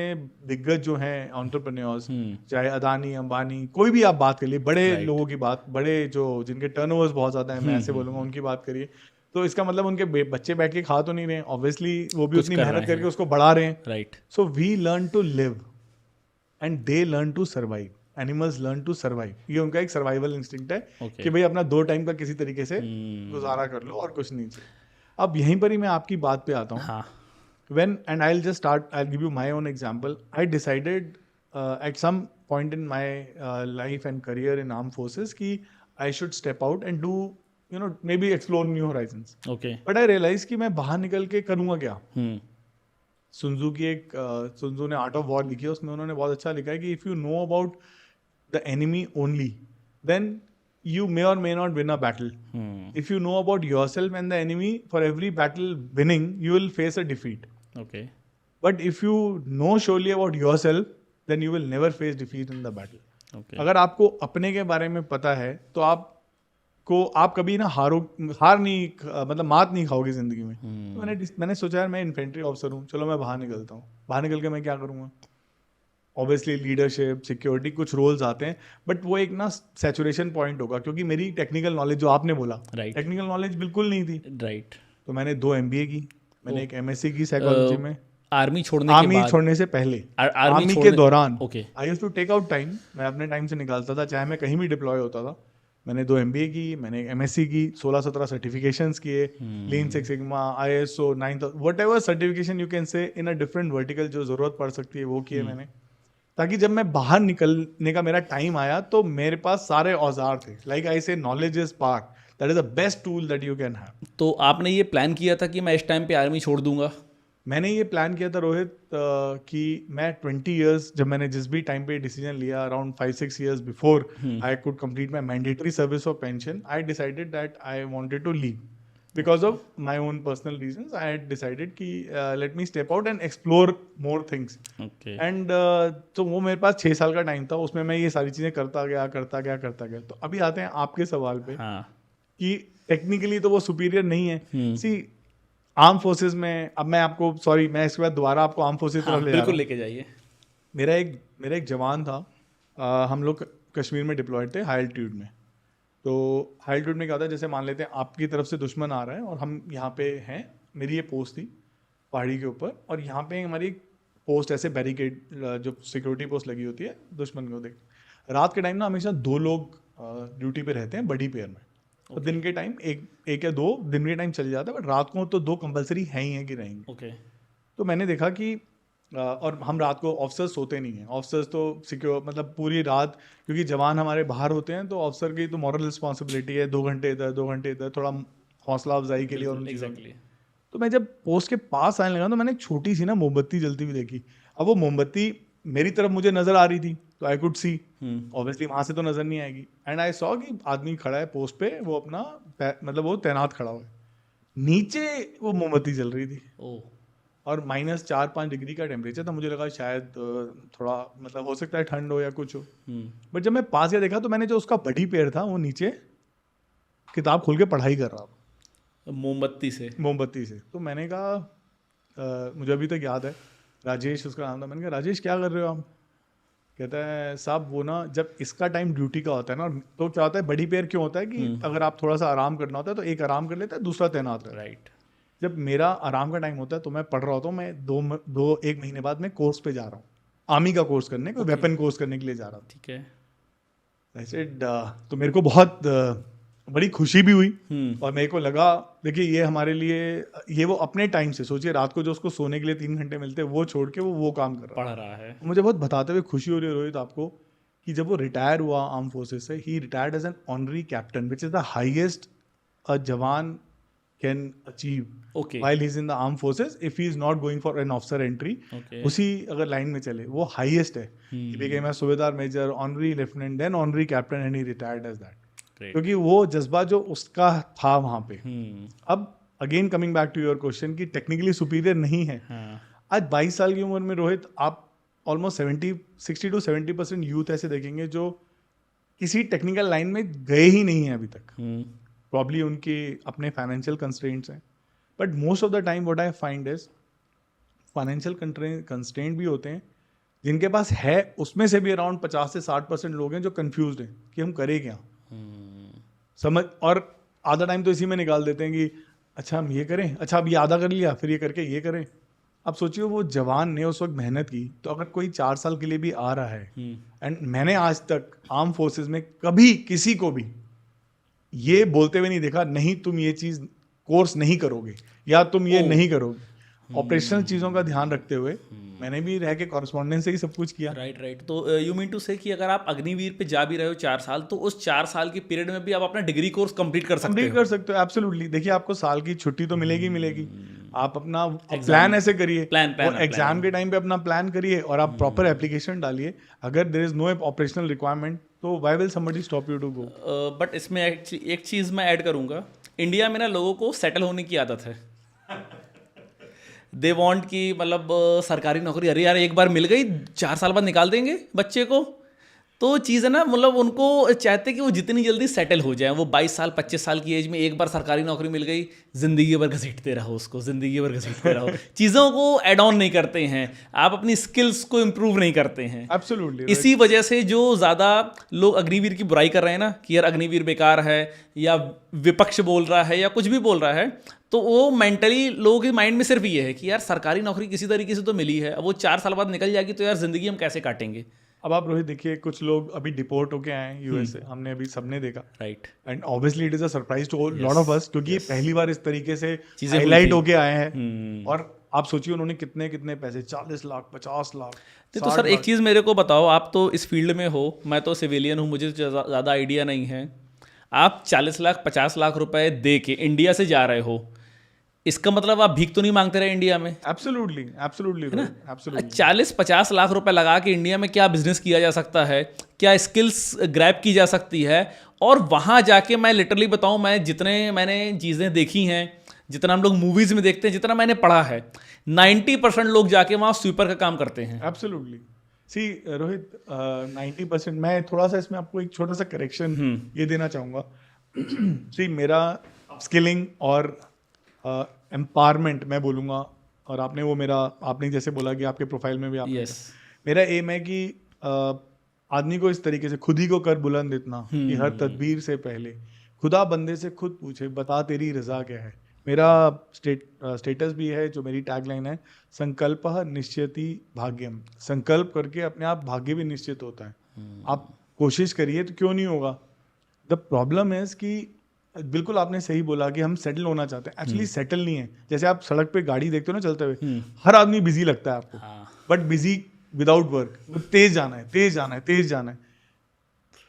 Speaker 1: दिग्गज जो हैं एंटरप्रेन्योर्स, चाहे अदानी अंबानी, कोई भी आप बात करिए, बड़े लोगों की बात, बड़े जो जिनके टर्नओवर्स बहुत ज्यादा है, मैं ऐसे बोलूंगा, उनकी बात करिए, तो इसका मतलब उनके बच्चे बैठ के खा तो नहीं रहे. ऑब्वियसली वो भी उतनी मेहनत करके उसको बढ़ा रहे हैं.
Speaker 2: Right.
Speaker 1: So we learn to live and they learn to survive. Animals learn to survive. ये उनका एक सर्वाइवल इंस्टिंक्ट है कि भाई अपना 2 टाइम का किसी तरीके से गुजारा कर लो और कुछ नहीं चाहिए. अब यहीं पर ही मैं आपकी बात पे आता हूँ. When and I'll just start, I'll give you my own example. I decided at some point in my life and career in armed forces कि I should step out and do, maybe explore new horizons.
Speaker 2: Okay.
Speaker 1: But I realized कि मैं बाहर निकल के करूँगा क्या. सुन्जू ने आर्ट ऑफ वॉर लिखी है, उसमें उन्होंने बहुत अच्छा लिखा है कि if you know about the enemy only, then you may or may not win a battle. If you know about yourself and the enemy, for every battle winning, you will face a defeat.
Speaker 2: Okay.
Speaker 1: But if you know surely about yourself, then you will never face defeat in the battle.
Speaker 2: Okay.
Speaker 1: अगर आपको अपने के बारे में पता है तो आप कभी ना मतलब मात नहीं खाओगे जिंदगी में. तो मैंने सोचा यार मैं इन्फेंट्री ऑफिसर हूँ, चलो मैं बाहर निकलता हूँ. बाहर निकल के मैं क्या करूँगा. ऑब्वियसली लीडरशिप, सिक्योरिटी, कुछ रोल्स आते हैं, बट वो एक ना सैचुरेशन पॉइंट होगा. क्योंकि मेरी टेक्निकल नॉलेज जो आपने बोला, टेक्निकल नॉलेज बिल्कुल नहीं थी.
Speaker 2: राइट.
Speaker 1: तो मैंने 2 MBA की, मैंने एक MSc की साइकोलॉजी में.
Speaker 2: आर्मी छोड़ने
Speaker 1: से पहले, आर्मी के दौरान I used to take out time. मैं अपने टाइम से निकालता था, चाहे मैं कहीं भी डिप्लॉय होता था. मैंने 2 MBA की, मैंने MSc की, 16-17 सर्टिफिकेशंस किए, lean six sigma, ISO 9000, whatever certification you can say in a different vertical जो ज़रूरत पड़ सकती है वो किए मैंने, ताकि जब मैं बाहर निकलने का मेरा टाइम आया तो मेरे पास सारे औजार थे. लाइक आई से knowledge is part, that is the best tool that you can have.
Speaker 2: तो आपने ये प्लान किया था कि मैं इस टाइम पे आर्मी छोड़ दूंगा?
Speaker 1: मैंने ये प्लान किया था रोहित कि मैं 20 इयर्स, जब मैंने जिस भी टाइम पे डिसीजन लिया, around 5-6 years before I could complete my mandatory service of pension, I decided that I wanted to leave because of my own personal reasons. I had decided कि let me step out and explore more things. And तो वो मेरे पास 6 साल का टाइम था, उसमें मैं ये सारी चीज़ें करता गया. तो अभी आते हैं आपके सवाल पे.
Speaker 2: हाँ.
Speaker 1: कि टेक्निकली तो वो सुपीरियर नहीं है. सी आर्म फोर्सेस में, अब मैं आपको, सॉरी मैं इसके बाद दोबारा आपको आर्म फोर्सेस
Speaker 2: हाँ,
Speaker 1: तरफ ले जा रहा
Speaker 2: बिल्कुल
Speaker 1: हूँ.
Speaker 2: लेके जाइए.
Speaker 1: मेरा एक जवान था, हम लोग कश्मीर में डिप्लॉयड थे, हाई एल्टीट्यूड में. तो हाई एल्टीट्यूड में क्या होता है, जैसे मान लेते हैं आपकी तरफ से दुश्मन आ रहा है और हम यहाँ पे हैं, मेरी ये पोस्ट थी पहाड़ी के ऊपर, और यहाँ पे हमारी पोस्ट ऐसे बैरिकेड जो सिक्योरिटी पोस्ट लगी होती है दुश्मन को देख. रात के टाइम ना हमेशा 2 लोग ड्यूटी पे रहते हैं बड़ी पेयर में. तो दिन के टाइम एक या 2 दिन के टाइम चले जाता है, बट रात को तो 2 कंपलसरी है ही है कि रहेंगे.
Speaker 2: ओके.
Speaker 1: तो मैंने देखा कि और हम रात को ऑफिसर्स सोते नहीं हैं. ऑफिसर्स तो सिक्योर, मतलब पूरी रात, क्योंकि जवान हमारे बाहर होते हैं, तो ऑफिसर की तो मॉरल रिस्पॉन्सिबिलिटी है 2 घंटे इधर 2 घंटे इधर, थोड़ा हौसला अफजाई के लिए और उन चीज़ों की.
Speaker 2: एग्जैक्टली.
Speaker 1: तो मैं जब पोस्ट के पास आने लगा तो मैंने एक छोटी सी ना मोमबत्ती जलती हुई देखी. अब वो मोमबत्ती मेरी तरफ मुझे नजर आ रही थी, तो आई कुड सी. ऑब्वियसली वहां से तो नजर नहीं आएगी. एंड आई सॉ कि आदमी खड़ा है पोस्ट पे, वो अपना मतलब वो तैनात खड़ा हुआ है. नीचे वो मोमबत्ती जल रही थी
Speaker 2: ओह.
Speaker 1: और -4-5 डिग्री का टेम्परेचर था. मुझे लगा शायद थोड़ा, मतलब हो सकता है ठंड हो या कुछ हो. बट जब मैं पास गया देखा तो मैंने जो उसका बड़ी पेड़ था वो नीचे किताब खोल के पढ़ाई कर रहा था
Speaker 2: मोमबत्ती से.
Speaker 1: तो मैंने कहा, मुझे अभी तक याद है, राजेश उसका नाम था. मैंने कहा राजेश क्या कर रहे हो आप? कहता है साहब वो ना जब इसका टाइम ड्यूटी का होता है ना, तो क्या होता है, बड़ी पेयर क्यों होता है कि अगर आप थोड़ा सा आराम करना होता है तो एक आराम कर लेता है, दूसरा तैनात रहता है.
Speaker 2: राइट.
Speaker 1: जब मेरा आराम का टाइम होता है तो मैं पढ़ रहा होता हूँ. मैं 1 महीने बाद मैं कोर्स पे जा रहा हूँ, आर्मी का कोर्स करने को, वेपन कोर्स करने के लिए जा रहा हूँ.
Speaker 2: ठीक है.
Speaker 1: ऐसे तो मेरे को बहुत बड़ी खुशी भी हुई. और मेरे को लगा, देखिए ये हमारे लिए, ये वो अपने टाइम से, सोचिए रात को जो उसको सोने के लिए 3 घंटे मिलते हैं वो छोड़ के वो काम कर
Speaker 2: पढ़ रहा है.
Speaker 1: मुझे बहुत बताते हुए खुशी हो रही है रोहित आपको, कि जब वो रिटायर हुआ आर्म फोर्सेस से, he retired as an honorary captain, which is the highest a jawan can achieve
Speaker 2: Okay.
Speaker 1: while he's in the armed forces if he is not going for an officer entry.
Speaker 2: Okay.
Speaker 1: उसी अगर लाइन में चले, वो हाईएस्ट है. He became a subedar major, honorary lieutenant, then honorary captain, and he retired as that. क्योंकि वो जज्बा जो उसका था वहां पे. अब again coming back to your question कि टेक्निकली सुपीरियर नहीं है. आज 22 साल की उम्र में रोहित, आप ऑलमोस्ट 60 to 70% यूथ ऐसे देखेंगे जो किसी टेक्निकल लाइन में गए ही नहीं है अभी तक. प्रॉब्ली उनके अपने फाइनेंशियल कंस्ट्रेंट्स हैं, but most of the time what I find is financial constraint भी होते हैं जिनके पास है, उसमें से भी अराउंड 50 से 60% लोग हैं जो कंफ्यूज्ड हैं कि हम करें क्या. समझ, और आधा टाइम तो इसी में निकाल देते हैं कि अच्छा हम ये करें, अच्छा अब ये आधा कर लिया, फिर ये करके ये करें. अब सोचिए वो जवान ने उस वक्त मेहनत की, तो अगर कोई 4 साल के लिए भी आ रहा है, एंड मैंने आज तक आर्म फोर्सेस में कभी किसी को भी ये बोलते हुए नहीं देखा, नहीं तुम ये चीज कोर्स नहीं करोगे या तुम ये नहीं करोगे. ऑपरेशनल चीजों का ध्यान रखते हुए मैंने भी रह के कॉरेस्पॉन्डेंस से ही सब कुछ किया.
Speaker 2: राइट. तो यू मीन टू से कि अगर आप अग्निवीर पे जा भी रहे हो 4 साल, तो उस 4 साल के पीरियड में भी आप अपना डिग्री कोर्स कंप्लीट कर सकते हो.
Speaker 1: एब्सोल्युटली. देखिए आपको साल की छुट्टी तो मिलेगी. आप अपना प्लान ऐसे करिए, एग्जाम के टाइम पे अपना प्लान करिए और आप प्रॉपर एप्लीकेशन डालिए. अगर there is no operational requirement, तो why will somebody stop you to go.
Speaker 2: But इसमें एक चीज़ मैं ऐड करूँगा. इंडिया में ना लोगों को सेटल होने की आदत है. दे वांट कि मतलब सरकारी नौकरी, अरे यार एक बार मिल गई 4 साल बाद निकाल देंगे बच्चे को. तो चीज़ है ना, मतलब उनको चाहते कि वो जितनी जल्दी सेटल हो जाए. वो 22 साल 25 साल की एज में एक बार सरकारी नौकरी मिल गई, ज़िंदगी भर घसीटते रहो उसको, ज़िंदगी भर घसीटते रहो. चीज़ों को एड ऑन नहीं करते हैं, आप अपनी स्किल्स को इम्प्रूव नहीं करते हैं.
Speaker 1: एब्सोल्युटली.
Speaker 2: इसी वजह से जो ज़्यादा लोग अग्निवीर की बुराई कर रहे हैं ना, कि यार अग्निवीर बेकार है या विपक्ष बोल रहा है या कुछ भी बोल रहा है, तो वो मेंटली लोगों के माइंड में सिर्फ ये है कि यार सरकारी नौकरी किसी तरीके से तो मिली है, अब वो 4 साल बाद निकल जाएगी तो यार ज़िंदगी हम कैसे काटेंगे.
Speaker 1: अब आप रोहित देखिए, कुछ लोग अभी डिपोर्ट होके आए हैं यूएस से, हमने अभी सबने देखा,
Speaker 2: right,
Speaker 1: and obviously it is a surprise to lot
Speaker 2: Yes,
Speaker 1: of us, क्योंकि ये
Speaker 2: yes.
Speaker 1: पहली बार इस तरीके से
Speaker 2: चीज़ें हुई
Speaker 1: हाईलाइट
Speaker 2: थी।
Speaker 1: होके आए हैं।
Speaker 2: हम्म।
Speaker 1: और आप सोचिए उन्होंने कितने कितने पैसे, 40 लाख, 50 लाख,
Speaker 2: नहीं तो
Speaker 1: 60
Speaker 2: सर एक
Speaker 1: लाख।
Speaker 2: चीज़ मेरे को बताओ, आप तो इस फील्ड में हो, मैं तो सिविलियन हूँ, मुझे ज़्यादा आइडिया नहीं है। आप 40 लाख 50 लाख रुपए दे के इंडिया से जा रहे हो, इसका मतलब आप भीख तो नहीं मांगते रहे इंडिया में,
Speaker 1: absolutely absolutely Rohit, absolutely.
Speaker 2: 40-50 lakh रुपए लगा के इंडिया में क्या बिजनेस किया जा सकता है, क्या स्किल्स ग्रैब की जा सकती है। और वहाँ जाके मैं लिटरली बताऊँ, मैं जितने मैंने चीज़ें देखी हैं, जितना हम लोग मूवीज़ में देखते हैं, जितना मैंने पढ़ा है, 90% लोग जाके वहाँ स्वीपर का काम करते हैं।
Speaker 1: एब्सोल्युटली। सी रोहित, 90%, मैं थोड़ा सा इसमें आपको एक छोटा सा करेक्शन ये देना चाहूँगा। सी मेरा स्किलिंग और एम्पावरमेंट मैं बोलूँगा, और आपने वो मेरा, आपने जैसे बोला कि आपके प्रोफाइल में भी आपने
Speaker 2: Yes.
Speaker 1: मेरा एम है कि आदमी को इस तरीके से खुद ही को कर बुलंद इतना कि हर तदबीर से पहले खुदा बंदे से खुद पूछे, बता तेरी रजा क्या है। मेरा स्टेटस भी है, जो मेरी टैगलाइन है, संकल्प निश्चयति भाग्यम। संकल्प करके अपने आप भाग्य भी निश्चित होता है। आप कोशिश करिए तो क्यों नहीं होगा। द प्रॉब्लम इज कि बिल्कुल आपने सही बोला कि हम सेटल होना चाहते हैं, एक्चुअली सेटल नहीं है। जैसे आप सड़क पे गाड़ी देखते हो ना चलते हुए, हर आदमी बिजी लगता है आपको, बट बिजी विदाउट वर्क, तेज जाना है, तेज जाना है, तेज जाना है।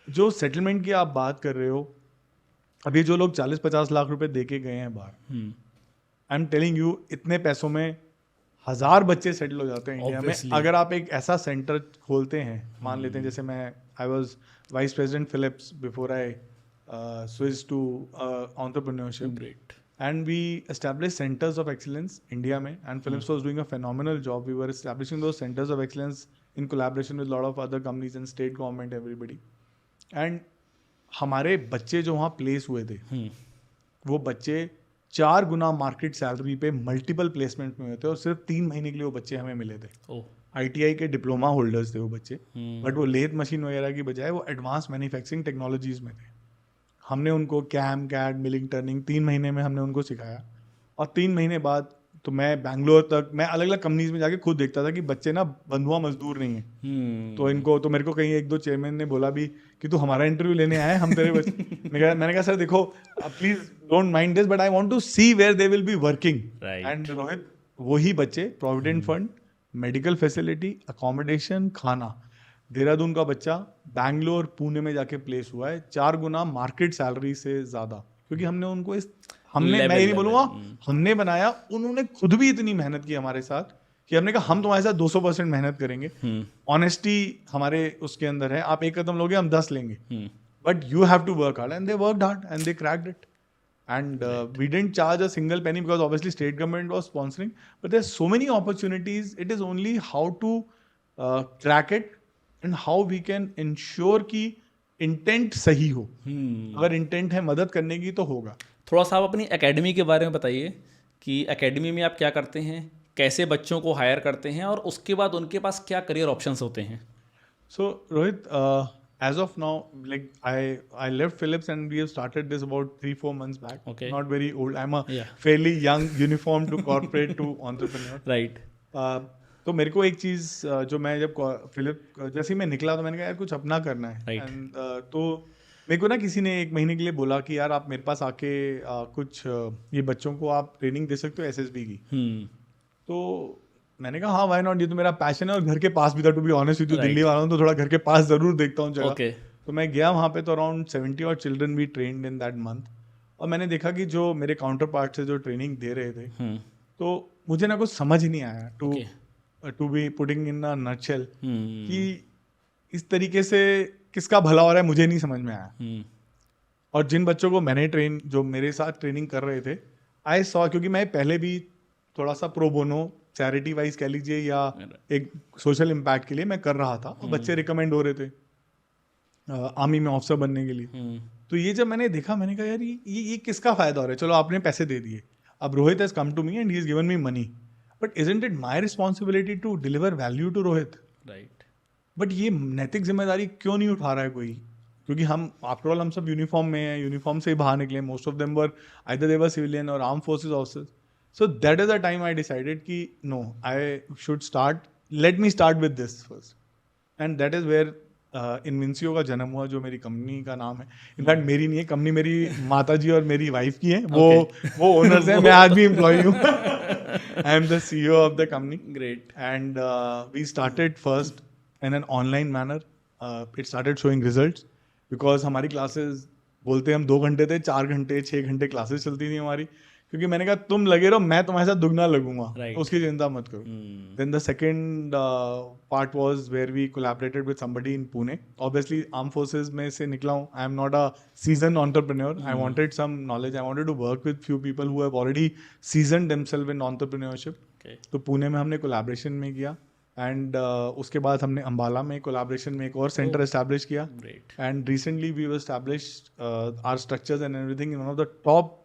Speaker 1: जो सेटलमेंट की आप बात कर रहे हो, अभी जो लोग 40-50 लाख रुपए दे के गए हैं बाहर, आई एम टेलिंग यू, इतने पैसों में 1000 बच्चे सेटल हो जाते हैं इंडिया में।
Speaker 2: Obviously.
Speaker 1: अगर आप एक ऐसा सेंटर खोलते हैं, मान लेते हैं जैसे मैं, I was vice president Philips before I switch to entrepreneurship,
Speaker 2: Great.
Speaker 1: and we established centers of excellence India में, and Philips was doing a phenomenal job. We were establishing those centers of excellence in collaboration with a lot of other companies and state government, everybody. And हमारे बच्चे जो वहाँ प्लेस हुए थे, वो बच्चे 4 गुना मार्केट सैलरी पे मल्टीपल प्लेसमेंट में हुए थे, और सिर्फ 3 महीने के लिए वो बच्चे हमें मिले थे।
Speaker 2: Oh.
Speaker 1: ITI के डिप्लोमा होल्डर्स थे वो बच्चे, बट वो लेथ मशीन वगैरह की बजाय वो एडवांस मैन्युफैक्चरिंग टेक्नोलॉजीज में थे। हमने उनको कैम, कैड, मिलिंग, टर्निंग 3 महीने में हमने उनको सिखाया, और 3 महीने बाद तो मैं बैंगलोर तक, मैं अलग अलग कंपनीज में जाके खुद देखता था कि बच्चे ना बंधुआ मजदूर नहीं है। तो इनको, तो मेरे को कहीं 1-2 चेयरमैन ने बोला भी कि तू हमारा इंटरव्यू लेने आया है, हम तेरे बच्चे मैंने कहा सर देखो, please don't mind this, but I want to see where they will be working.
Speaker 2: Right.
Speaker 1: And Rohit, वही बच्चे, provident fund, medical facility, accommodation, खाना, देहरादून का बच्चा बैंगलोर, पुणे में जाके प्लेस हुआ है 4 गुना मार्केट सैलरी से ज्यादा, क्योंकि हमने उनको मैं ये नहीं बोलूंगा हमने बनाया, उन्होंने खुद भी इतनी मेहनत की हमारे साथ कि हमने कहा हम तुम्हारे साथ 200% मेहनत करेंगे। ऑनेस्टी हमारे उसके अंदर है, आप 1 कदम लोगे, हम 10 लेंगे, but you have to work hard, and they worked hard and they cracked it. And we didn't charge a single penny because obviously state government was sponsoring. But there's so many opportunities. It is only how to crack it and how we can ensure कि intent सही हो। अगर intent है मदद करने की तो होगा।
Speaker 2: थोड़ा सा आप अपनी एकेडमी के बारे में बताइए कि एकेडमी में आप क्या करते हैं, कैसे बच्चों को हायर करते हैं, और उसके बाद उनके पास क्या करियर ऑप्शंस होते हैं।
Speaker 1: So Rohit, as of now, like I left Philips and we have started this about 3-4 months back.
Speaker 2: Okay.
Speaker 1: Not very old. I'm a
Speaker 2: Yeah.
Speaker 1: fairly young uniform to corporate to entrepreneur.
Speaker 2: Right.
Speaker 1: तो मेरे को एक चीज़ जो मैं जब फिलिप जैसे ही मैं निकला तो मैंने कहा यार कुछ अपना करना है।
Speaker 2: Right.
Speaker 1: And, तो मेरे को ना किसी ने 1 महीने के लिए बोला कि यार आप मेरे पास आके कुछ ये बच्चों को आप ट्रेनिंग दे सकते हो SSB की। तो मैंने कहा हाँ व्हाई नॉट, ये तो मेरा पैशन है, और घर के पास भी था, to be honest with you.
Speaker 2: Right.
Speaker 1: Delhi वाला हूँ तो थोड़ा घर के पास जरूर देखता हूँ जगह।
Speaker 2: Okay.
Speaker 1: तो मैं गया वहाँ पे, तो अराउंड 70 और children we trained in that month, और मैंने देखा कि जो मेरे काउंटर पार्ट से जो ट्रेनिंग दे रहे थे, तो मुझे ना कुछ समझ नहीं आया to be putting in a nutshell कि इस तरीके से किसका भला हो रहा है, मुझे नहीं समझ में आया। और जिन बच्चों को मैंने जो मेरे साथ ट्रेनिंग कर रहे थे, आई सॉ, क्योंकि मैं पहले भी थोड़ा सा प्रो बोनो चैरिटी वाइज कह लीजिए या एक सोशल इम्पैक्ट के लिए मैं कर रहा था, और बच्चे रिकमेंड हो रहे थे आर्मी में ऑफिसर बनने के लिए। तो ये जब मैंने देखा, मैंने कहा यार ये किसका फायदा हो रहा है। चलो आपने पैसे दे दिए, अब Rohit has come to me and he has given me money, but isn't it my responsibility to deliver value to Rohit?
Speaker 2: Right.
Speaker 1: But ये नैतिक जिम्मेदारी क्यों नहीं उठा रहा है कोई? क्योंकि हम आफ्टर ऑल हम सब यूनिफॉर्म में हैं, यूनिफॉर्म से ही बाहर निकले, most of them were either they were civilian और arm forces officers. So that is the time I decided कि no, I should start, let me start with this first. And that is where Invincio का जन्म हुआ, जो मेरी कंपनी का नाम है। इनफैक्ट मेरी नहीं है कंपनी, मेरी माता जी और मेरी वाइफ की है। वो ओनर्स हैं, मैं आज भी एम्प्लॉई हूँ। I am the CEO of the company.
Speaker 2: Great.
Speaker 1: And we started first in an online manner. It started showing results because हमारी क्लासेस बोलते हम 2 घंटे थे, 4 घंटे 6 घंटे क्लासेस चलती थी हमारी, क्योंकि मैंने कहा तुम लगे रहो, मैं तुम्हारे साथ दुगना लगूंगा,
Speaker 2: Right.
Speaker 1: उसकी चिंता मत करो। Then the second part was where we collaborated with somebody in Pune. Obviously, armed forces में से निकला हूँ. I am not a seasoned entrepreneur. I wanted some knowledge. I wanted to work with few people who have already seasoned themselves in entrepreneurship.
Speaker 2: Okay.
Speaker 1: तो पुणे में हमने कोलैबोरेशन में किया एंड उसके बाद हमने अंबाला में कोलैबोरेशन में एक और सेंटर एस्टैब्लिश किया।
Speaker 2: Great.
Speaker 1: And recently we have established our structures and everything in one of the top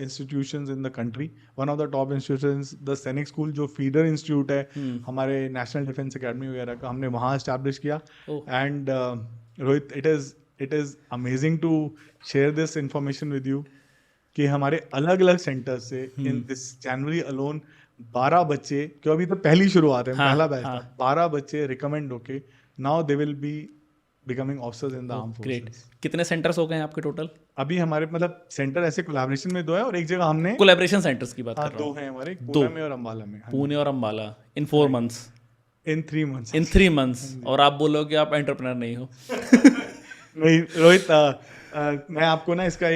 Speaker 1: institutions in the country. One of the top institutions, the सैनिक स्कूल, जो फीडर इंस्टीट्यूट है हमारे नेशनल डिफेंस एकेडमी वगैरह का, हमने वहाँ एस्टैब्लिश किया। And Rohit, it is amazing to share this information with you कि हमारे अलग अलग सेंटर से इन दिस जनवरी अलोन 12 बच्चे, क्यों अभी तो पहली शुरुआत है, पहला बैच था, 12 बच्चे रिकमेंड होके now they will be becoming officers in the arm forces.
Speaker 2: कितने सेंटर्स हो गए हैं आपके टोटल?
Speaker 1: अभी हमारे मतलब सेंटर ऐसे कोलैबोरेशन में 2 है और एक जगह हमने
Speaker 2: कोलैबोरेशन सेंटर्स की बात कर रहा
Speaker 1: 2
Speaker 2: हूँ।
Speaker 1: हैं हमारे, पुणे में और अंबाला में।
Speaker 2: पुणे और अंबाला इन 4 months,
Speaker 1: इन 3 months।
Speaker 2: इन 3 months। और आप बोलो कि आप एंटरप्रेन्योर नहीं हो।
Speaker 1: नहीं रोहित, मैं आपको ना इसका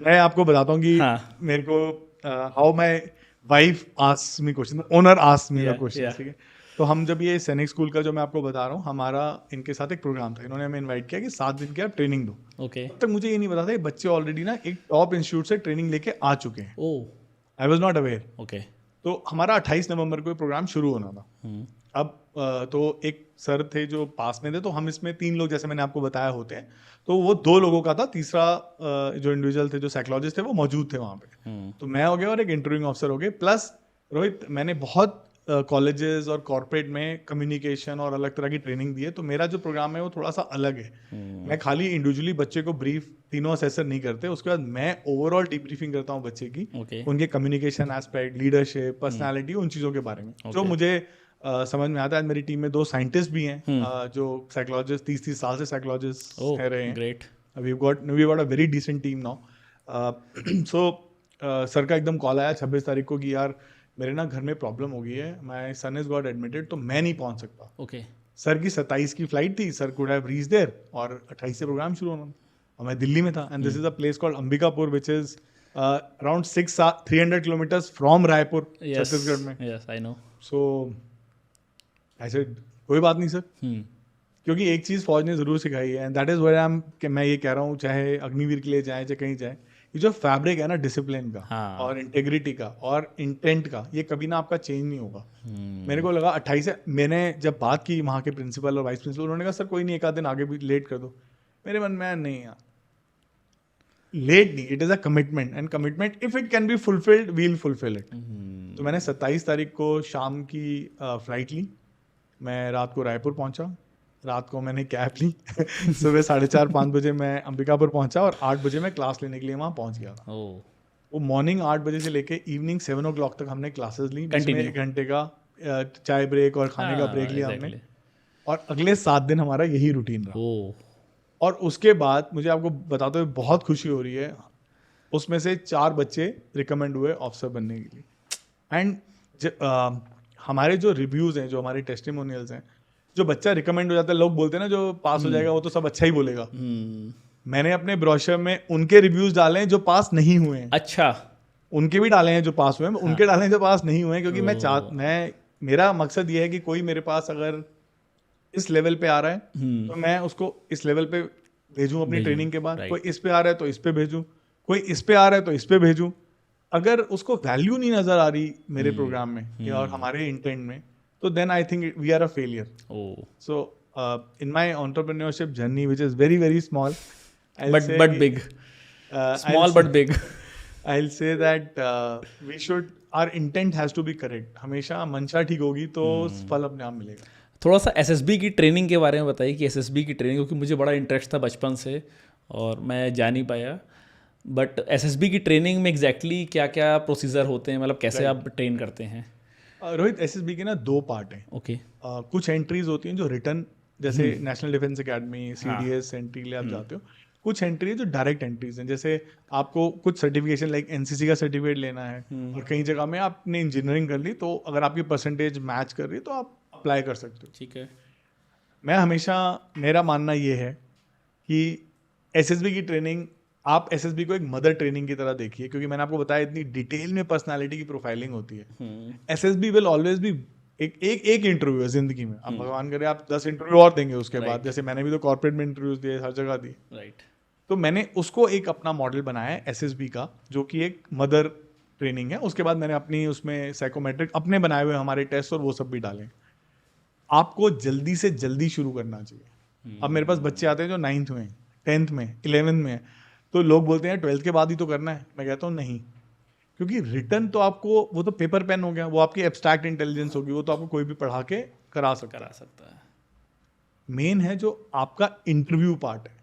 Speaker 1: मैं आपको बताता हूँ कि मेरे को how my wife asks me question, owner asks me the question, ठीक है। तो हम जब ये सैनिक स्कूल का जो मैं आपको बता रहा हूँ, हमारा इनके साथ एक प्रोग्राम था, इन्होंने हमें इनवाइट किया कि 7 दिन की आप ट्रेनिंग दो।
Speaker 2: ओके।
Speaker 1: तब तक मुझे ये नहीं पता था ये बच्चे ऑलरेडी ना एक टॉप इंस्टीट्यूट से ट्रेनिंग लेके आ चुके हैं।
Speaker 2: Oh,
Speaker 1: I was not aware.
Speaker 2: Okay.
Speaker 1: तो हमारा 28 नवंबर को ये प्रोग्राम शुरू होना था। अब तो एक सर थे जो पास में थे, तो हम इसमें 3 लोग, जैसे मैंने आपको बताया, होते हैं। तो वो 2 लोगों का था, तीसरा जो इंडिविजुअल थे, जो साइकोलॉजिस्ट थे, वो मौजूद थे वहाँ पे। तो मैं हो गया और एक इंटरव्यूइंग ऑफिसर हो गए। प्लस रोहित, मैंने बहुत कॉलेजेस और कॉर्पोरेट में कम्युनिकेशन और अलग तरह की ट्रेनिंग दी है, तो मेरा जो प्रोग्राम है वो थोड़ा सा अलग है। मैं खाली इंडिविजुअली बच्चे को ब्रीफ, तीनों असेसर नहीं करते, उसके बाद मैं ओवरऑल डीब्रीफिंग करता हूँ बच्चे की, उनके कम्युनिकेशन एस्पेक्ट, लीडरशिप, पर्सनैलिटी, उन चीज़ों के बारे में जो मुझे समझ में आता है। मेरी टीम में 2 साइंटिस्ट भी हैं जो साइकोलॉजिस्ट 30 साल से साइकोलॉजिस्ट रहे हैं।
Speaker 2: Great.
Speaker 1: We got a very decent team now. So sir का एकदम कॉल आया 26 तारीख को कि यार मेरे ना घर में प्रॉब्लम हो गई है, my son is got admitted, तो मैं नहीं पहुंच सकता।
Speaker 2: ओके।
Speaker 1: सर की 27 की फ्लाइट थी, sir could have reach there, और 28 से प्रोग्राम शुरू होना, और मैं दिल्ली में था। And this is a place called Ambikapur which is around 300 kilometres from Raipur, Chhattisgarh में।
Speaker 2: Yes, I know.
Speaker 1: So I said कोई बात नहीं सर, क्योंकि एक चीज़ फौज ने ज़रूर सिखाई है, and that is where I am, कि मैं ये कह रहा हूँ, चाहे अग्निवीर के लिए जाए, चाहे कहीं जाए, ये जो फैब्रिक है ना डिसिप्लिन का और इंटेग्रिटी का और इंटेंट का, ये कभी ना आपका चेंज नहीं होगा। मेरे को लगा 28 से, मैंने जब बात की वहाँ के प्रिंसिपल और वाइस प्रिंसिपल, उन्होंने कहा सर कोई नहीं, 1 आध दिन आगे भी लेट कर दो। मेरे मन में नहीं यार, लेट नहीं, it is a commitment, and commitment if it can be fulfilled we will fulfil it. तो मैंने 27 तारीख को शाम की फ्लाइट ली, मैं रात को रायपुर पहुँचा, रात को मैंने कैब ली सुबह 4:30-5 बजे मैं अंबिकापुर पहुंचा, और 8 बजे मैं क्लास लेने के लिए वहाँ पहुंच गया था। वो मॉर्निंग 8 बजे से लेके इवनिंग 7 o'clock तक हमने क्लासेस ली, जिसमें 1 घंटे का चाय ब्रेक और खाने का ब्रेक लिया हमने, और अगले 7 दिन हमारा यही रूटीन रहा। और उसके बाद मुझे आपको बताते हुए बहुत खुशी हो रही है, उसमें से 4 बच्चे रिकमेंड हुए ऑफिसर बनने के लिए। एंड हमारे जो रिव्यूज़ हैं, जो हमारे टेस्टिमोनियल्स हैं, जो बच्चा रिकमेंड हो जाता है, लोग बोलते हैं ना जो पास हो जाएगा वो तो सब अच्छा ही बोलेगा। मैंने अपने ब्रोशर में उनके रिव्यूज डाले हैं जो पास नहीं हुए हैं।
Speaker 2: अच्छा।
Speaker 1: उनके भी डाले हैं जो पास हुए हैं, उनके डाले हैं जो पास नहीं हुए हैं, क्योंकि मैं मेरा मकसद ये है कि कोई मेरे पास अगर इस लेवल पे आ रहा है तो मैं उसको इस लेवल पे भेजूं अपनी ट्रेनिंग के बाद। कोई इस पे आ रहा है तो इस पे भेजूं, कोई इस पे आ रहा है तो इस पे भेजूं। अगर उसको वैल्यू नहीं नजर आ रही मेरे प्रोग्राम में और हमारे इंटेंट में, तो then I think we are a failure. So in my entrepreneurship journey, which is very very small,
Speaker 2: but big, small but big,
Speaker 1: I'll say that our intent has to be correct. हमेशा मंशा ठीक होगी तो फल अपने आप मिलेगा।
Speaker 2: थोड़ा सा SSB की ट्रेनिंग के बारे में बताइए कि SSB की ट्रेनिंग, क्योंकि मुझे बड़ा इंटरेस्ट था बचपन से और मैं जा नहीं पाया, बट SSB की ट्रेनिंग में एग्जैक्टली क्या क्या प्रोसीजर होते हैं, मतलब कैसे आप ट्रेन करते हैं?
Speaker 1: रोहित, एसएसबी के ना 2 पार्ट हैं।
Speaker 2: ओके।
Speaker 1: कुछ एंट्रीज होती हैं जो रिटर्न, जैसे national defence academy, CDS entry के लिए आप जाते हो। कुछ एंट्री है जो डायरेक्ट एंट्रीज हैं, जैसे आपको कुछ सर्टिफिकेशन लाइक एनसीसी का सर्टिफिकेट लेना है और कई जगह में आपने इंजीनियरिंग कर ली, तो अगर आपकी परसेंटेज मैच कर रही है तो आप अप्लाई कर सकते हो।
Speaker 2: ठीक है।
Speaker 1: मैं हमेशा, मेरा मानना ये है कि एसएसबी की ट्रेनिंग, आप एसएसबी को एक मदर ट्रेनिंग की तरह देखिए, क्योंकि मैंने आपको बताया इतनी डिटेल में पर्सनालिटी की प्रोफाइलिंग होती है। एसएसबी विल ऑलवेज बी एक इंटरव्यू है जिंदगी में। आप भगवान करे आप 10 इंटरव्यू और देंगे उसके बाद, जैसे मैंने भी तो कॉर्पोरेट में इंटरव्यूज दिए, हर जगह दी।
Speaker 2: राइट।
Speaker 1: तो मैंने उसको एक अपना मॉडल बनाया है एसएसबी का, जो कि एक मदर ट्रेनिंग है। उसके बाद मैंने अपनी उसमें साइकोमेट्रिक अपने बनाए हुए हमारे टेस्ट और वो सब भी डाले। आपको जल्दी से जल्दी शुरू करना चाहिए। अब मेरे पास बच्चे आते हैं जो 9th में, 10th में, 11th में, तो लोग बोलते हैं 12th के बाद ही तो करना है। मैं कहता हूँ नहीं, क्योंकि रिटर्न तो आपको, वो तो पेपर पेन हो गया, वो आपकी एब्स्ट्रैक्ट इंटेलिजेंस होगी, वो तो आपको कोई भी पढ़ा के करा सकता
Speaker 2: है।
Speaker 1: मेन है जो आपका इंटरव्यू पार्ट है,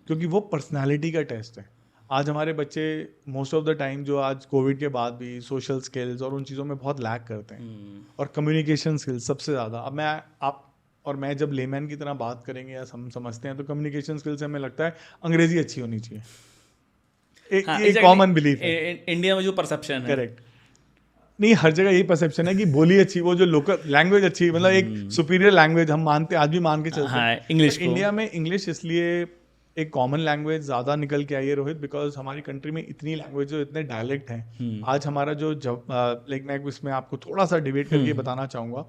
Speaker 1: क्योंकि वो पर्सनालिटी का टेस्ट है। आज हमारे बच्चे मोस्ट ऑफ द टाइम, जो आज कोविड के बाद भी सोशल स्किल्स और उन चीज़ों में बहुत लैक करते हैं, और कम्युनिकेशन स्किल्स सबसे ज़्यादा। अब आप और मैं जब लेमैन की तरह बात करेंगे या हम समझते हैं, तो कम्युनिकेशन स्किल्स से हमें लगता है अंग्रेजी अच्छी होनी चाहिए। एक कॉमन बिलीफ है
Speaker 2: इंडिया में जो परसेप्शन है।
Speaker 1: करेक्ट। नहीं, हर जगह यही परसेप्शन है कि बोली अच्छी, वो जो लोकल लैंग्वेज अच्छी, मतलब एक सुपीरियर लैंग्वेज हम मानते, आज भी मान के चलते हैं
Speaker 2: इंग्लिश।
Speaker 1: इंडिया में इंग्लिश इसलिए एक कॉमन लैंग्वेज ज़्यादा निकल के आई है रोहित, बिकॉज हमारी कंट्री में इतनी लैंग्वेज और इतने डायलेक्ट हैं। आज हमारा जो लाइक मैं इसमें आपको थोड़ा सा डिबेट करके बताना चाहूँगा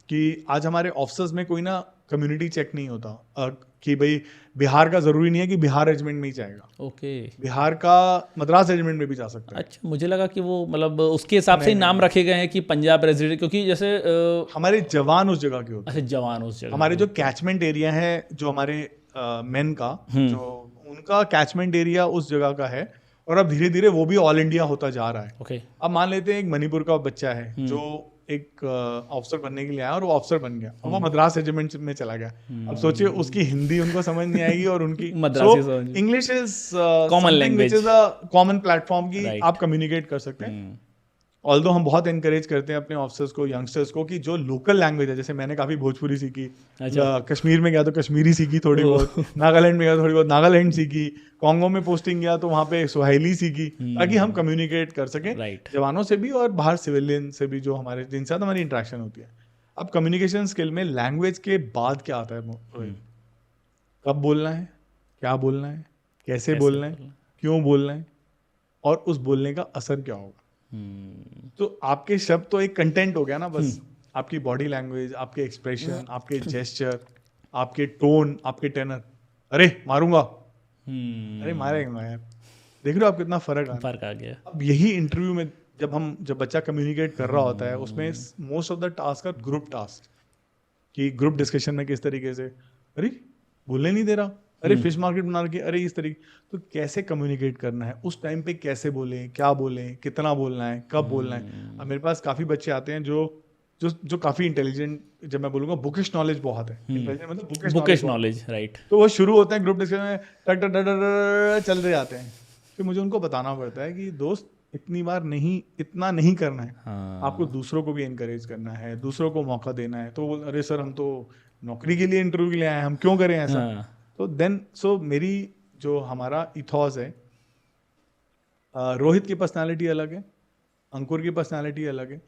Speaker 1: कि आज हमारे ऑफिसर्स में कोई ना कम्युनिटी चेक नहीं होता कि भाई बिहार का जरूरी नहीं है कि बिहार रेजिमेंट में ही जाएगा।
Speaker 2: ओके।
Speaker 1: बिहार का मद्रास रेजिमेंट में भी जा सकता है।
Speaker 2: अच्छा, मुझे लगा कि वो मतलब उसके हिसाब से ही नाम रखे गए हैं कि पंजाब रेजिडेंट, क्योंकि जैसे
Speaker 1: हमारे जवान उस जगह के होते हैं।
Speaker 2: अच्छा, जवान उस जगह।
Speaker 1: हमारे जो कैचमेंट एरिया है, जो हमारे मेन का, जो उनका कैचमेंट एरिया उस जगह का है, और अब धीरे धीरे वो भी ऑल इंडिया होता जा रहा है।
Speaker 2: ओके।
Speaker 1: अब मान लेते हैं एक मणिपुर का बच्चा है जो एक ऑफिसर बनने के लिए आया और वो ऑफिसर बन गया, और वो मद्रास रेजिमेंट में चला गया। अब सोचिए उसकी हिंदी उनको समझ नहीं आएगी और उनकी English is
Speaker 2: common language,
Speaker 1: is a common platform की आप कम्युनिकेट कर सकते हैं। ऑल्दो हम बहुत एनकरेज करते हैं अपने ऑफिसर्स को, यंगस्टर्स को, कि जो लोकल लैंग्वेज है, जैसे मैंने काफ़ी भोजपुरी सीखी, कश्मीर में गया तो कश्मीरी सीखी थोड़ी बहुत, नागालैंड में गया थोड़ी बहुत नागालैंड सीखी, कांगो में पोस्टिंग गया तो वहाँ पे सुहाइली सीखी, ताकि हम कम्युनिकेट कर सकें जवानों से भी और बाहर सिविलियन से भी, जो हमारे जिनके साथ हमारी इंटरेक्शन होती है। अब कम्युनिकेशन स्किल में लैंग्वेज के बाद क्या आता है? कब बोलना है, क्या बोलना है, कैसे बोलना है, क्यों बोलना है, और उस बोलने का असर क्या होगा। तो आपके शब्द तो एक कंटेंट हो गया ना, बस आपकी बॉडी लैंग्वेज, आपके एक्सप्रेशन, आपके जेस्चर, आपके टोन, आपके टेनर। अरे मारूंगा, अरे मारेगा यार, देख रहे हो आप कितना फर्क आ गया। अब यही इंटरव्यू में जब बच्चा कम्युनिकेट कर रहा होता है, उसमें most of the task are group task, कि ग्रुप डिस्कशन में किस तरीके से, अरे बोलने नहीं दे रहा, अरे फिश मार्केट बना रखी, अरे इस तरीके, तो कैसे कम्युनिकेट करना है, उस टाइम पे कैसे बोलें, क्या बोलें, कितना बोलना है, कब बोलना है। अब मेरे पास काफ़ी बच्चे आते हैं जो काफ़ी इंटेलिजेंट, जब मैं बोलूँगा बुकिश नॉलेज बहुत है, मतलब बुकिश नॉलेज, राइट। तो वो शुरू होते हैं ग्रुप डिस्कशन में, चल रहे जाते हैं, फिर मुझे उनको बताना पड़ता है कि दोस्त इतना नहीं करना है। आपको दूसरों को भी इनकरेज करना है, दूसरों को मौका देना है। तो अरे सर, हम तो नौकरी के लिए इंटरव्यू के लिए आए हैं, हम क्यों करें ऐसा। तो मेरी जो हमारा इथॉस है, रोहित की पर्सनालिटी अलग है, अंकुर की पर्सनालिटी अलग है।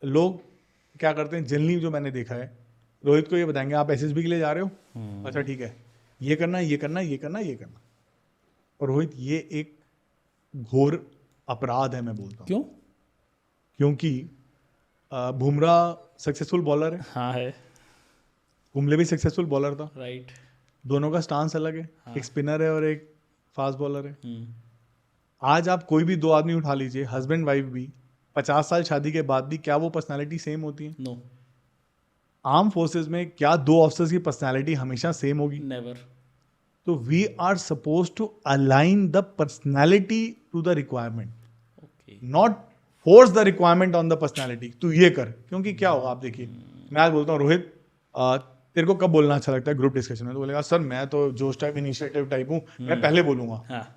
Speaker 1: लोग क्या करते हैं जनरली, जो मैंने देखा है, रोहित को ये बताएंगे आप एसएसबी के लिए जा रहे हो, अच्छा ठीक है, ये करना, ये करना, ये करना, ये करना। और रोहित, ये एक घोर अपराध है, मैं बोलता हूँ।
Speaker 2: क्यों?
Speaker 1: क्योंकि बुमराह सक्सेसफुल बॉलर है।
Speaker 2: हाँ है।
Speaker 1: कुंबले भी सक्सेसफुल बॉलर था,
Speaker 2: राइट।
Speaker 1: दोनों का स्टांस अलग है। हाँ। एक स्पिनर है और एक फास्ट बॉलर है। आज आप कोई भी 2 आदमी उठा लीजिए, हस्बैंड वाइफ भी, 50 साल शादी के बाद भी, क्या वो पर्सनालिटी सेम होती है?
Speaker 2: नो।
Speaker 1: आर्म फोर्सेस में क्या 2 ऑफिसर्स की पर्सनालिटी हमेशा सेम होगी?
Speaker 2: नेवर।
Speaker 1: तो we are suppose to align the personality to the requirement, not force the requirement on the personality. तू ये कर, क्योंकि क्या होगा आप देखिए, मैं आज बोलता हूँ रोहित तेरे को कब बोलना अच्छा लगता है ग्रुप डिस्कशन में, तो बोलेगा सर मैं तो जोश टाइप इनिशिएटिव टाइप हूँ, मैं पहले बोलूंगा। हाँ।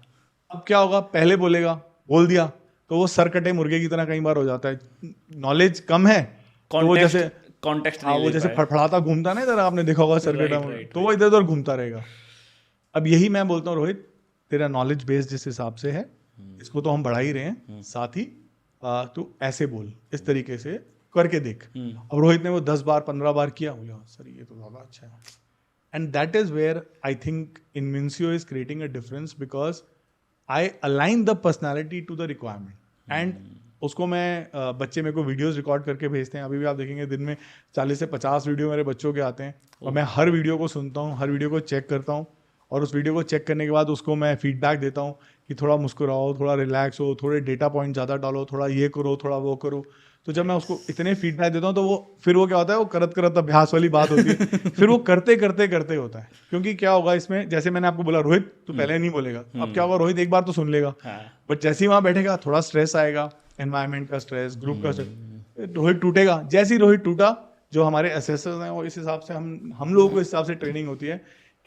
Speaker 1: अब क्या होगा, पहले बोलेगा, बोल दिया, तो वो सर कटे मुर्गे की तरह कई बार हो जाता है। नॉलेज कम है तो वो जैसे
Speaker 2: कॉन्टेक्स्ट
Speaker 1: हाँ वो जैसे फड़फड़ाता घूमता ना इधर, आपने देखा होगा सर कटा मुर्गा, तो वो इधर उधर घूमता रहेगा। अब यही मैं बोलता हूँ रोहित, तेरा नॉलेज बेस जिस हिसाब से है इसको तो हम बढ़ा ही रहे हैं, साथ ही तू ऐसे बोल, इस तरीके से करके देख। अब रोहित ने वो 10 बार 15 बार किया, बोला सर ये तो ज़्यादा अच्छा है। And that is where I think Invincio is creating a difference, because I align the personality to the requirement. And उसको मैं बच्चे मेरे को वीडियोस रिकॉर्ड करके भेजते हैं, अभी भी आप देखेंगे दिन में 40 से 50 वीडियो मेरे बच्चों के आते हैं, और मैं हर वीडियो को सुनता हूँ, हर वीडियो को चेक करता हूँ, और उस वीडियो को चेक करने के बाद उसको मैं फीडबैक देता हूँ कि थोड़ा मुस्कुराओ, थोड़ा रिलैक्स हो, थोड़े डेटा पॉइंट ज़्यादा डालो, थोड़ा ये करो, थोड़ा वो करो। तो जब मैं उसको इतने फीडबैक देता हूँ तो वो फिर वो क्या होता है, वो करत करत अभ्यास वाली बात होती है फिर वो करते करते करते होता है। क्योंकि क्या होगा इसमें, जैसे मैंने आपको बोला रोहित तू पहले नहीं बोलेगा, अब क्या होगा रोहित एक बार तो सुन लेगा, बट जैसे ही वहाँ बैठेगा थोड़ा स्ट्रेस आएगा, एनवायरमेंट का स्ट्रेस, ग्रुप का स्ट्रेस, रोहित टूटेगा। जैसे ही रोहित टूटा, जो हमारे असेसर्स हैं वो इस हिसाब से हम लोगों को इस हिसाब से ट्रेनिंग होती है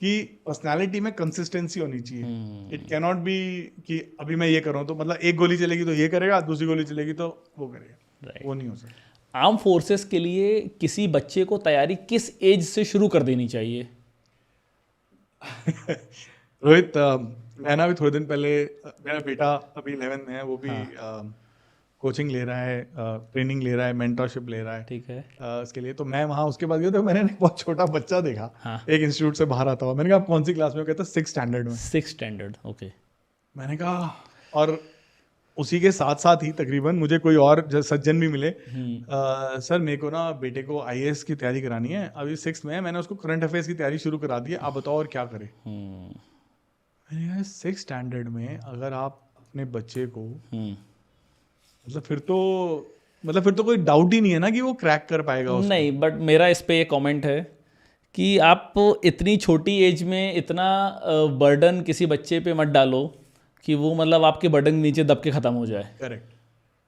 Speaker 1: कि पर्सनालिटी में कंसिस्टेंसी होनी चाहिए। इट कैन नॉट बी कि अभी मैं ये कर रहा हूँ तो मतलब एक गोली चलेगी तो ये करेगा, दूसरी गोली चलेगी तो वो करेगा, वो नहीं हो सकता।
Speaker 2: आर्म फोर्सेस के लिए किसी बच्चे को तैयारी किस एज से शुरू कर देनी चाहिए?
Speaker 1: रोहित, मैं ना अभी थोड़े दिन पहले, मेरा बेटा अभी 11 में है, वो भी कोचिंग ले रहा है, ट्रेनिंग ले रहा है, मेंटरशिप ले रहा है,
Speaker 2: ठीक है।
Speaker 1: इसके लिए। तो मैं वहाँ उसके बाद गया तो मैंने एक बहुत छोटा बच्चा देखा, एक इंस्टीट्यूट से बाहर आता हुआ। मैंने कहा आप कौन सी क्लास में? वो कहता 6th स्टैंडर्ड में।
Speaker 2: 6th standard, okay.
Speaker 1: मैंने कहा, और उसी के साथ साथ ही तकरीबन मुझे कोई और सज्जन भी मिले, सर मेरे को ना बेटे को IAS की तैयारी करानी है, अभी 6th में है, मैंने उसको करंट अफेयर्स की तैयारी शुरू करा दी है, आप बताओ और क्या करें। मैंने कहा 6th स्टैंडर्ड में अगर आप अपने बच्चे को, मतलब फिर तो कोई डाउट ही नहीं है ना कि वो क्रैक कर पाएगा उसको।
Speaker 2: नहीं, बट मेरा इस पे ये कमेंट है कि आप इतनी छोटी एज में इतना बर्डन किसी बच्चे पे मत डालो कि वो मतलब आपके बर्डन नीचे दब के ख़त्म हो जाए।
Speaker 1: करेक्ट।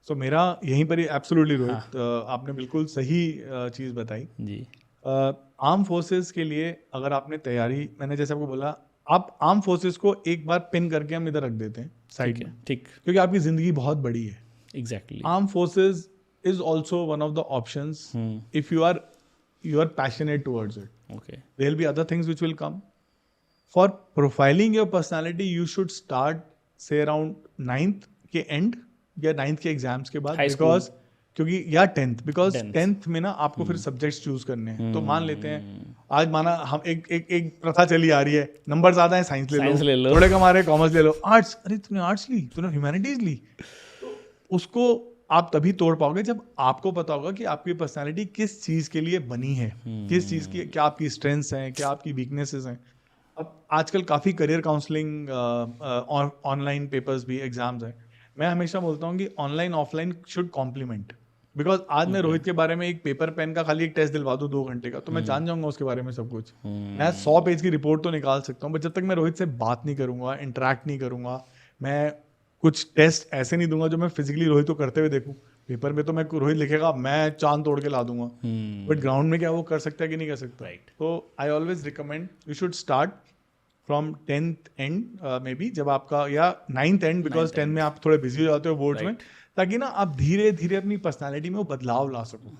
Speaker 1: सो मेरा यहीं पर ही एब्सोल्युटली रोहित, आपने बिल्कुल सही चीज़ बताई जी। आर्म फोर्सेस के लिए अगर आपने तैयारी, मैंने जैसे आपको बोला, आप आर्म फोर्सेस को एक बार पिन करके हम इधर रख देते हैं साइड में, ठीक, क्योंकि आपकी ज़िंदगी बहुत बड़ी है।
Speaker 2: Exactly.
Speaker 1: Armed forces is also one of the options if you are passionate towards it.
Speaker 2: Okay.
Speaker 1: There will be other things which will come. For profiling your personality, you should start say around 9th के end या 9th के एग्जाम्स के बाद, because क्योंकि या 10th, because 10th में ना आपको फिर सब्जेक्ट्स चूज करने हैं। तो मान लेते हैं आज माना हम एक प्रथा चली आ रही है, नंबर ज्यादा है साइंस ले लो, थोड़े कम आ रहे कॉमर्स ले लो, आर्ट्स, अरे तूने आर्ट्स ली, तूने ह्यूमैनिटीज ली, उसको आप तभी तोड़ पाओगे जब आपको पता होगा कि आपकी पर्सनालिटी किस चीज़ के लिए बनी है, किस चीज़ की, क्या आपकी स्ट्रेंथ्स हैं, क्या आपकी वीकनेसेस हैं। अब आजकल काफ़ी करियर काउंसलिंग, ऑनलाइन पेपर्स भी, एग्जाम्स हैं। मैं हमेशा बोलता हूँ कि online offline should complement, because आज मैं रोहित के बारे में एक पेपर पेन का खाली एक टेस्ट दिलवा दूँ 2 घंटे का, तो मैं जान जाऊंगा उसके बारे में सब कुछ। मैं 100 पेज की रिपोर्ट तो निकाल सकता हूँ, बट जब तक मैं रोहित से बात नहीं करूँगा, इंटरेक्ट नहीं करूँगा, मैं कुछ टेस्ट ऐसे नहीं दूंगा जो मैं फिजिकली रोहित को करते हुए देखूं। पेपर में तो मैं रोहित लिखेगा, मैं चांद तोड़ के ला दूंगा, बट ग्राउंड में क्या वो कर सकता है कि नहीं कर सकता। तो I always recommend you should start from 10th and, may be जब आपका, या 9th एंड, बिकॉज 10th में आप थोड़े बिजी हो जाते हो बोर्ड्स में, ताकि ना आप धीरे धीरे अपनी पर्सनैलिटी में वो बदलाव ला सको।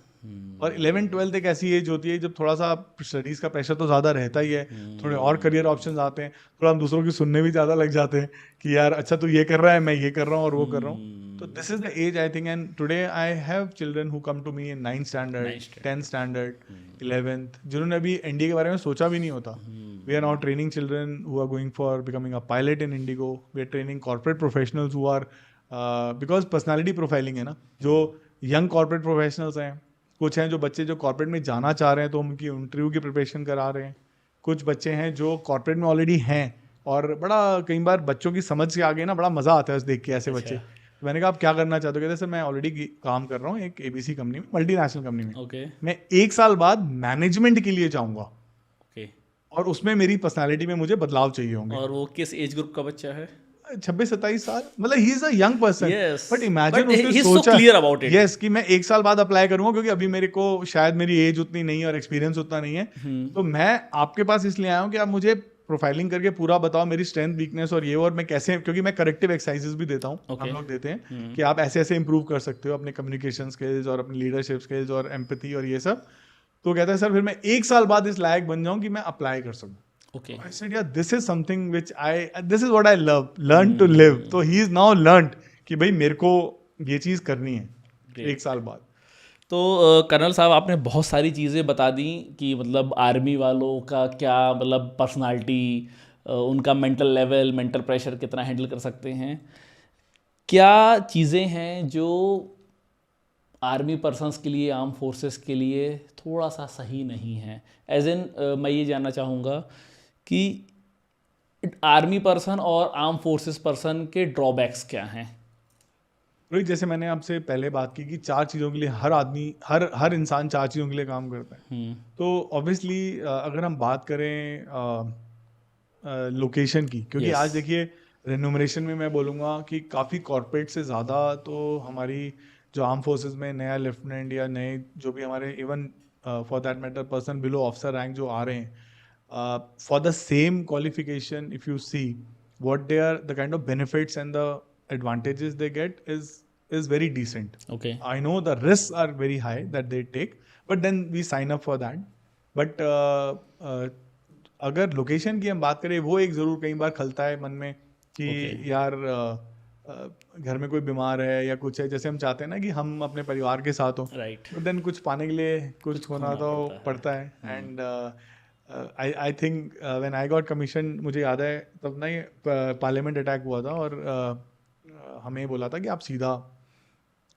Speaker 1: और 11th-12th एक ऐसी एज होती है जब थोड़ा सा स्टडीज का प्रेशर तो ज़्यादा रहता ही है, थोड़े और करियर ऑप्शंस आते हैं, थोड़ा हम दूसरों की सुनने भी ज़्यादा लग जाते हैं कि यार अच्छा तू ये कर रहा है, मैं ये कर रहा हूँ और वो कर रहा हूँ। तो this is the age I think, and today I have children who come to me in 9th standard, 10th standard, 11th, जिन्होंने अभी NDA के बारे में सोचा भी नहीं होता। We are now training children who are going for becoming a pilot in IndiGo, we are training corporate professionals who are, because personality profiling है ना, जो यंग कॉर्पोरेट प्रोफेशनल्स हैं, कुछ हैं जो बच्चे जो कॉर्पोरेट में जाना चाह रहे हैं तो उनकी इंटरव्यू की प्रिपरेशन करा रहे हैं, कुछ बच्चे हैं जो कॉर्पोरेट में ऑलरेडी हैं, और बड़ा कई बार बच्चों की समझ से आगे ना बड़ा मज़ा आता है देख के ऐसे बच्चे। तो मैंने कहा आप क्या करना चाहते हो? कहते सर मैं ऑलरेडी काम कर रहा हूँ एक ABC कंपनी में, मल्टीनेशनल कंपनी में, मैं 1 साल बाद मैनेजमेंट के लिए जाऊँगा, और उसमें मेरी पर्सनैलिटी में मुझे बदलाव चाहिए होंगे।
Speaker 2: और वो किस एज ग्रुप का बच्चा है?
Speaker 1: 26-27 साल, मतलब he is a young person, but imagine उसने
Speaker 2: सोचा so clear about it.
Speaker 1: yes, कि मैं 1 साल बाद अप्लाई करूंगा क्योंकि अभी मेरे को शायद मेरी एज उतनी नहीं है और एक्सपीरियंस उतना नहीं है, तो मैं आपके पास इसलिए आया हूँ कि आप मुझे प्रोफाइलिंग करके पूरा बताओ मेरी स्ट्रेंथ वीकनेस और ये, और मैं कैसे, क्योंकि मैं करेक्टिव एक्सरसाइजेस भी देता हूँ,
Speaker 2: Okay.
Speaker 1: हम लोग देते हैं कि आप ऐसे ऐसे इंप्रूव कर सकते हो अपने कम्युनिकेशन स्किल्स और अपनी लीडरशिप स्किल्स और एम्पैथी और ये सब। तो कहता है सर फिर मैं 1 साल बाद इस लायक बन जाऊं कि मैं अप्लाई कर सकूं।
Speaker 2: Okay.
Speaker 1: I said, yeah, this is something which this is what I love, learn to live. तो he is now learned कि भाई मेरे को ये चीज करनी है
Speaker 2: Great.
Speaker 1: 1 साल बाद।
Speaker 2: तो कर्नल साहब आपने बहुत सारी चीज़ें बता दी कि मतलब आर्मी वालों का क्या मतलब पर्सनालिटी, उनका मेंटल लेवल, मेंटल प्रेशर कितना हैंडल कर सकते हैं। क्या चीज़ें हैं जो आर्मी पर्सन्स के लिए, आर्म फोर्सेस के लिए थोड़ा सा सही नहीं है? एज इन मैं ये जानना चाहूँगा कि आर्मी पर्सन और आर्म फोर्सेस पर्सन के ड्रॉबैक्स क्या हैं?
Speaker 1: रोहित, जैसे मैंने आपसे पहले बात की कि 4 चीज़ों के लिए हर आदमी, हर इंसान 4 चीज़ों के लिए काम करता है। तो ऑब्वियसली अगर हम बात करें लोकेशन की, क्योंकि
Speaker 2: Yes.
Speaker 1: आज देखिए रेन्यूमरेशन में मैं बोलूँगा कि काफ़ी कॉर्पोरेट से ज़्यादा तो हमारी जो आर्म फोर्सेस में नया लेफ्टिनेंट या नए जो भी हमारे even for that matter person below officer rank जो आ रहे हैं, for the same qualification if you see what they are, the kind of benefits and the advantages they get is very decent.
Speaker 2: Okay.
Speaker 1: I know the risks are very high that they take, but then we sign up for that. But अगर लोकेशन की हम बात करें, वो एक ज़रूर कई बार खलता है मन में कि
Speaker 2: Okay.
Speaker 1: यार घर में कोई बीमार है या कुछ है, जैसे हम चाहते हैं ना कि हम अपने परिवार के साथ हो,
Speaker 2: Right.
Speaker 1: बट देन कुछ पाने के लिए कुछ खोना तो पड़ता है। And I think when I got commission, मुझे याद है तब ना ये पार्लियामेंट अटैक हुआ था और हमें बोला था कि आप सीधा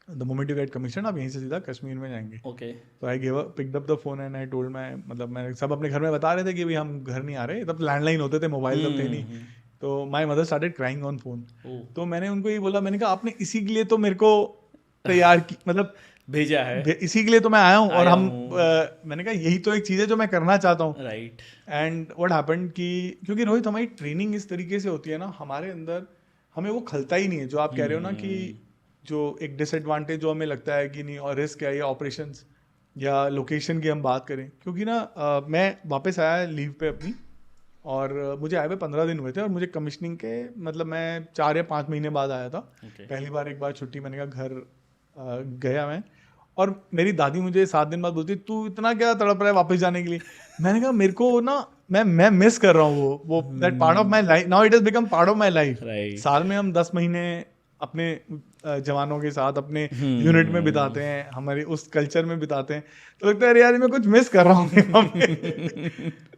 Speaker 1: the moment you get commission आप यहीं से सीधा कश्मीर में जाएंगे।
Speaker 2: Okay.
Speaker 1: तो I picked up the phone and I told मैं, मतलब मैं सब अपने घर में बता रहे थे कि भाई हम घर नहीं आ रहे, तब लैंडलाइन होते थे, मोबाइल तब थे नहीं। तो my mother started crying on phone. तो मैंने उनको ये बोला, मैंने कहा आपने इसी के लिए तो मेरे को तैयार की, मतलब
Speaker 2: भेजा है,
Speaker 1: इसी के लिए तो मैं आया हूँ, और
Speaker 2: आया
Speaker 1: हम
Speaker 2: हूँ।
Speaker 1: मैंने कहा यही तो एक चीज़ है जो मैं करना चाहता हूँ।
Speaker 2: राइट।
Speaker 1: एंड व्हाट हैपेंड कि क्योंकि रोहित हमारी ट्रेनिंग इस तरीके से होती है ना, हमारे अंदर हमें वो खलता ही नहीं है जो आप कह रहे हो ना, कि जो एक डिसएडवांटेज जो हमें लगता है कि नहीं, और रिस्क है या ऑपरेशंस या लोकेशन की हम बात करें, क्योंकि ना मैं वापस आया लीव पे अपनी, और मुझे आए हुए 15 दिन हुए थे, और मुझे कमीशनिंग के मतलब मैं 4 या 5 महीने बाद आया था। पहली बार एक बार छुट्टी, मैंने कहा घर गया मैं, और मेरी दादी मुझे 7 दिन बाद बोलती, तू इतना क्या तड़प रहा है वापस जाने के लिए? मैंने कहा मेरे को ना मैं मिस कर रहा हूँ वो that part of my life, now it has become part of my life.
Speaker 2: Right.
Speaker 1: साल में हम 10 महीने अपने जवानों के साथ अपने यूनिट में बिताते हैं, हमारे उस कल्चर में बिताते हैं, तो लगता है अरे यार मैं कुछ मिस कर रहा हूँ।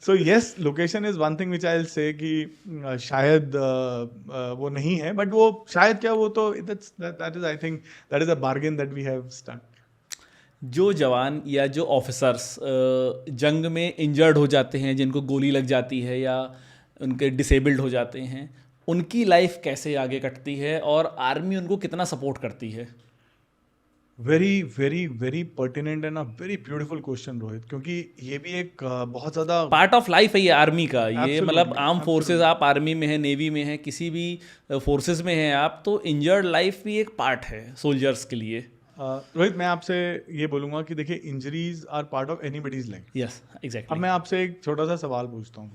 Speaker 1: So yes, location is one thing which I will say कि शायद वो नहीं है, बट वो शायद क्या, वो तो that is I think that is a bargain that we have stuck.
Speaker 2: जो जवान या जो ऑफिसर्स जंग में इंजर्ड हो जाते हैं, जिनको गोली लग जाती है या उनके डिसेबल्ड हो जाते हैं, उनकी लाइफ कैसे आगे कटती है और आर्मी उनको कितना सपोर्ट करती है?
Speaker 1: Very very very pertinent and a very beautiful question Rohit, क्योंकि ये भी एक बहुत ज़्यादा
Speaker 2: पार्ट ऑफ लाइफ है ये आर्मी का। ये
Speaker 1: Absolutely,
Speaker 2: मतलब आर्म फोर्सेस,
Speaker 1: absolutely.
Speaker 2: आप आर्मी में है, नेवी में है, किसी भी फोर्सेस में हैं आप, तो इंजर्ड लाइफ भी एक पार्ट है सोल्जर्स के लिए।
Speaker 1: रोहित, मैं आपसे ये बोलूँगा कि देखिए, injuries are part of anybody's life.
Speaker 2: Yes,
Speaker 1: अब
Speaker 2: एग्जैक्टली।
Speaker 1: मैं आपसे एक छोटा सा सवाल पूछता हूँ।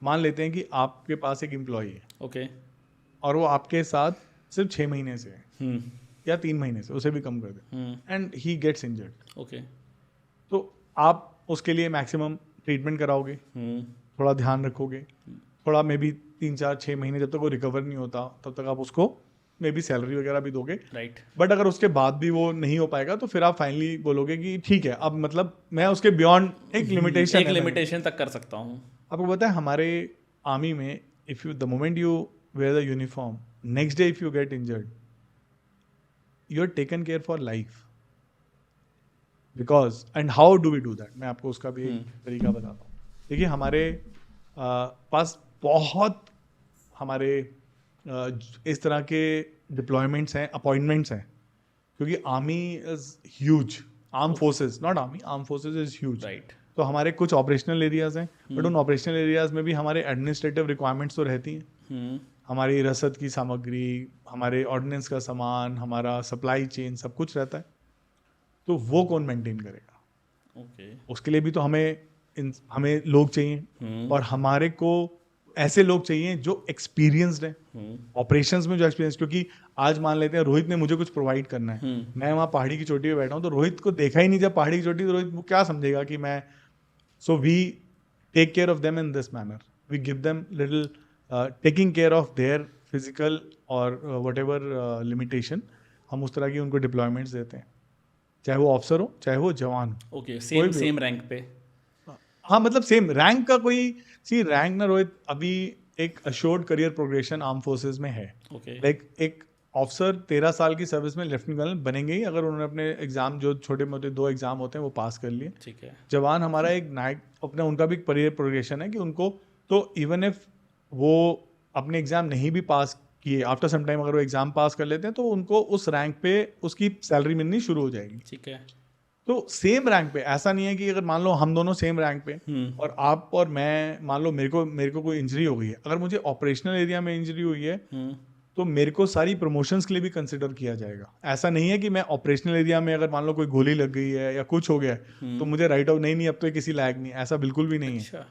Speaker 1: मान लेते हैं कि आपके पास एक एम्प्लॉई है,
Speaker 2: ओके।
Speaker 1: और वो आपके साथ सिर्फ 6 महीने से है या 3 महीने से, उसे भी कम कर दे, and he gets injured.
Speaker 2: Okay.
Speaker 1: तो आप उसके लिए मैक्सिमम ट्रीटमेंट कराओगे, थोड़ा ध्यान रखोगे, थोड़ा मे बी 3-4-6 महीने जब तक वो रिकवर नहीं होता तब तक आप उसको मे बी सैलरी वगैरह भी दोगे।
Speaker 2: राइट।
Speaker 1: बट अगर उसके बाद भी वो नहीं हो पाएगा, तो फिर आप फाइनली बोलोगे कि ठीक है, अब मतलब मैं उसके बियॉन्ड एक लिमिटेशन
Speaker 2: एक लिमिटेशन तक कर सकता हूँ।
Speaker 1: आपको पता है हमारे आर्मी में, if you the moment you wear the uniform, next day if you get injured, you are taken care for life, because and how do we do that, मैं आपको उसका भी एक तरीका बताता हूँ। देखिए, हमारे पास बहुत हमारे इस तरह के डिप्लॉयमेंट्स हैं, अपॉइंटमेंट्स हैं, क्योंकि army is huge, arm forces not army, arm forces is huge.
Speaker 2: Right.
Speaker 1: तो हमारे कुछ ऑपरेशनल एरियाज हैं, बट उन ऑपरेशनल एरियाज में भी हमारे एडमिनिस्ट्रेटिव रिक्वायरमेंट्स तो रहती हैं। हमारी रसद की सामग्री, हमारे ऑर्डिनेंस का सामान, हमारा सप्लाई चेन, सब कुछ रहता है। तो वो कौन मेंटेन करेगा?
Speaker 2: ओके।
Speaker 1: उसके लिए भी तो हमें हमें लोग चाहिए और हमारे को ऐसे लोग चाहिए जो एक्सपीरियंस्ड है ऑपरेशंस में, जो एक्सपीरियंस, क्योंकि आज मान लेते हैं रोहित ने मुझे कुछ प्रोवाइड करना है, मैं वहाँ पहाड़ी की चोटी पे बैठा हूँ, तो रोहित को देखा ही नहीं जब पहाड़ी की चोटी, तो रोहित वो क्या समझेगा कि मैं, so we take care of them in this manner, we give them little taking care of their physical और वट एवर लिमिटेशन, हम उस तरह की उनको डिप्लॉयमेंट्स देते हैं, चाहे वो ऑफिसर हो चाहे वो जवान हो।
Speaker 2: ओके,
Speaker 1: कोई भी
Speaker 2: सेम रैंक पे।
Speaker 1: हाँ, मतलब सेम रैंक का कोई, सी रैंक ना रोहित, अभी एक assured career progression arm forces में है।
Speaker 2: ओके।
Speaker 1: लाइक एक ऑफिसर 13 साल की सर्विस में लेफ्टिनेंट कर्नल बनेंगे ही अगर उन्होंने अपने एग्जाम, जो छोटे मोटे 2 एग्जाम होते हैं वो पास कर लिए।
Speaker 2: ठीक है।
Speaker 1: जवान हमारा एक नाइट अपना, उनका भी करियर प्रोग्रेशन है कि उनको, तो इवन इफ वो अपने एग्जाम नहीं भी पास किए, आफ्टर सम टाइम अगर वो एग्जाम पास कर लेते हैं तो उनको उस रैंक पे उसकी सैलरी मिलनी शुरू हो जाएगी।
Speaker 2: ठीक है।
Speaker 1: तो सेम रैंक पे, ऐसा नहीं है कि अगर मान लो हम दोनों सेम रैंक पे और आप और मैं, मान लो मेरे को कोई इंजरी हो गई है, अगर मुझे ऑपरेशनल एरिया में इंजरी हुई है तो मेरे को सारी प्रमोशंस के लिए भी कंसिडर किया जाएगा। ऐसा नहीं है कि मैं ऑपरेशनल एरिया में अगर मान लो कोई गोली लग गई है या कुछ हो गया है तो मुझे राइट आउट, नहीं अब तो ये किसी लायक नहीं, ऐसा बिल्कुल भी नहीं है।
Speaker 2: अच्छा।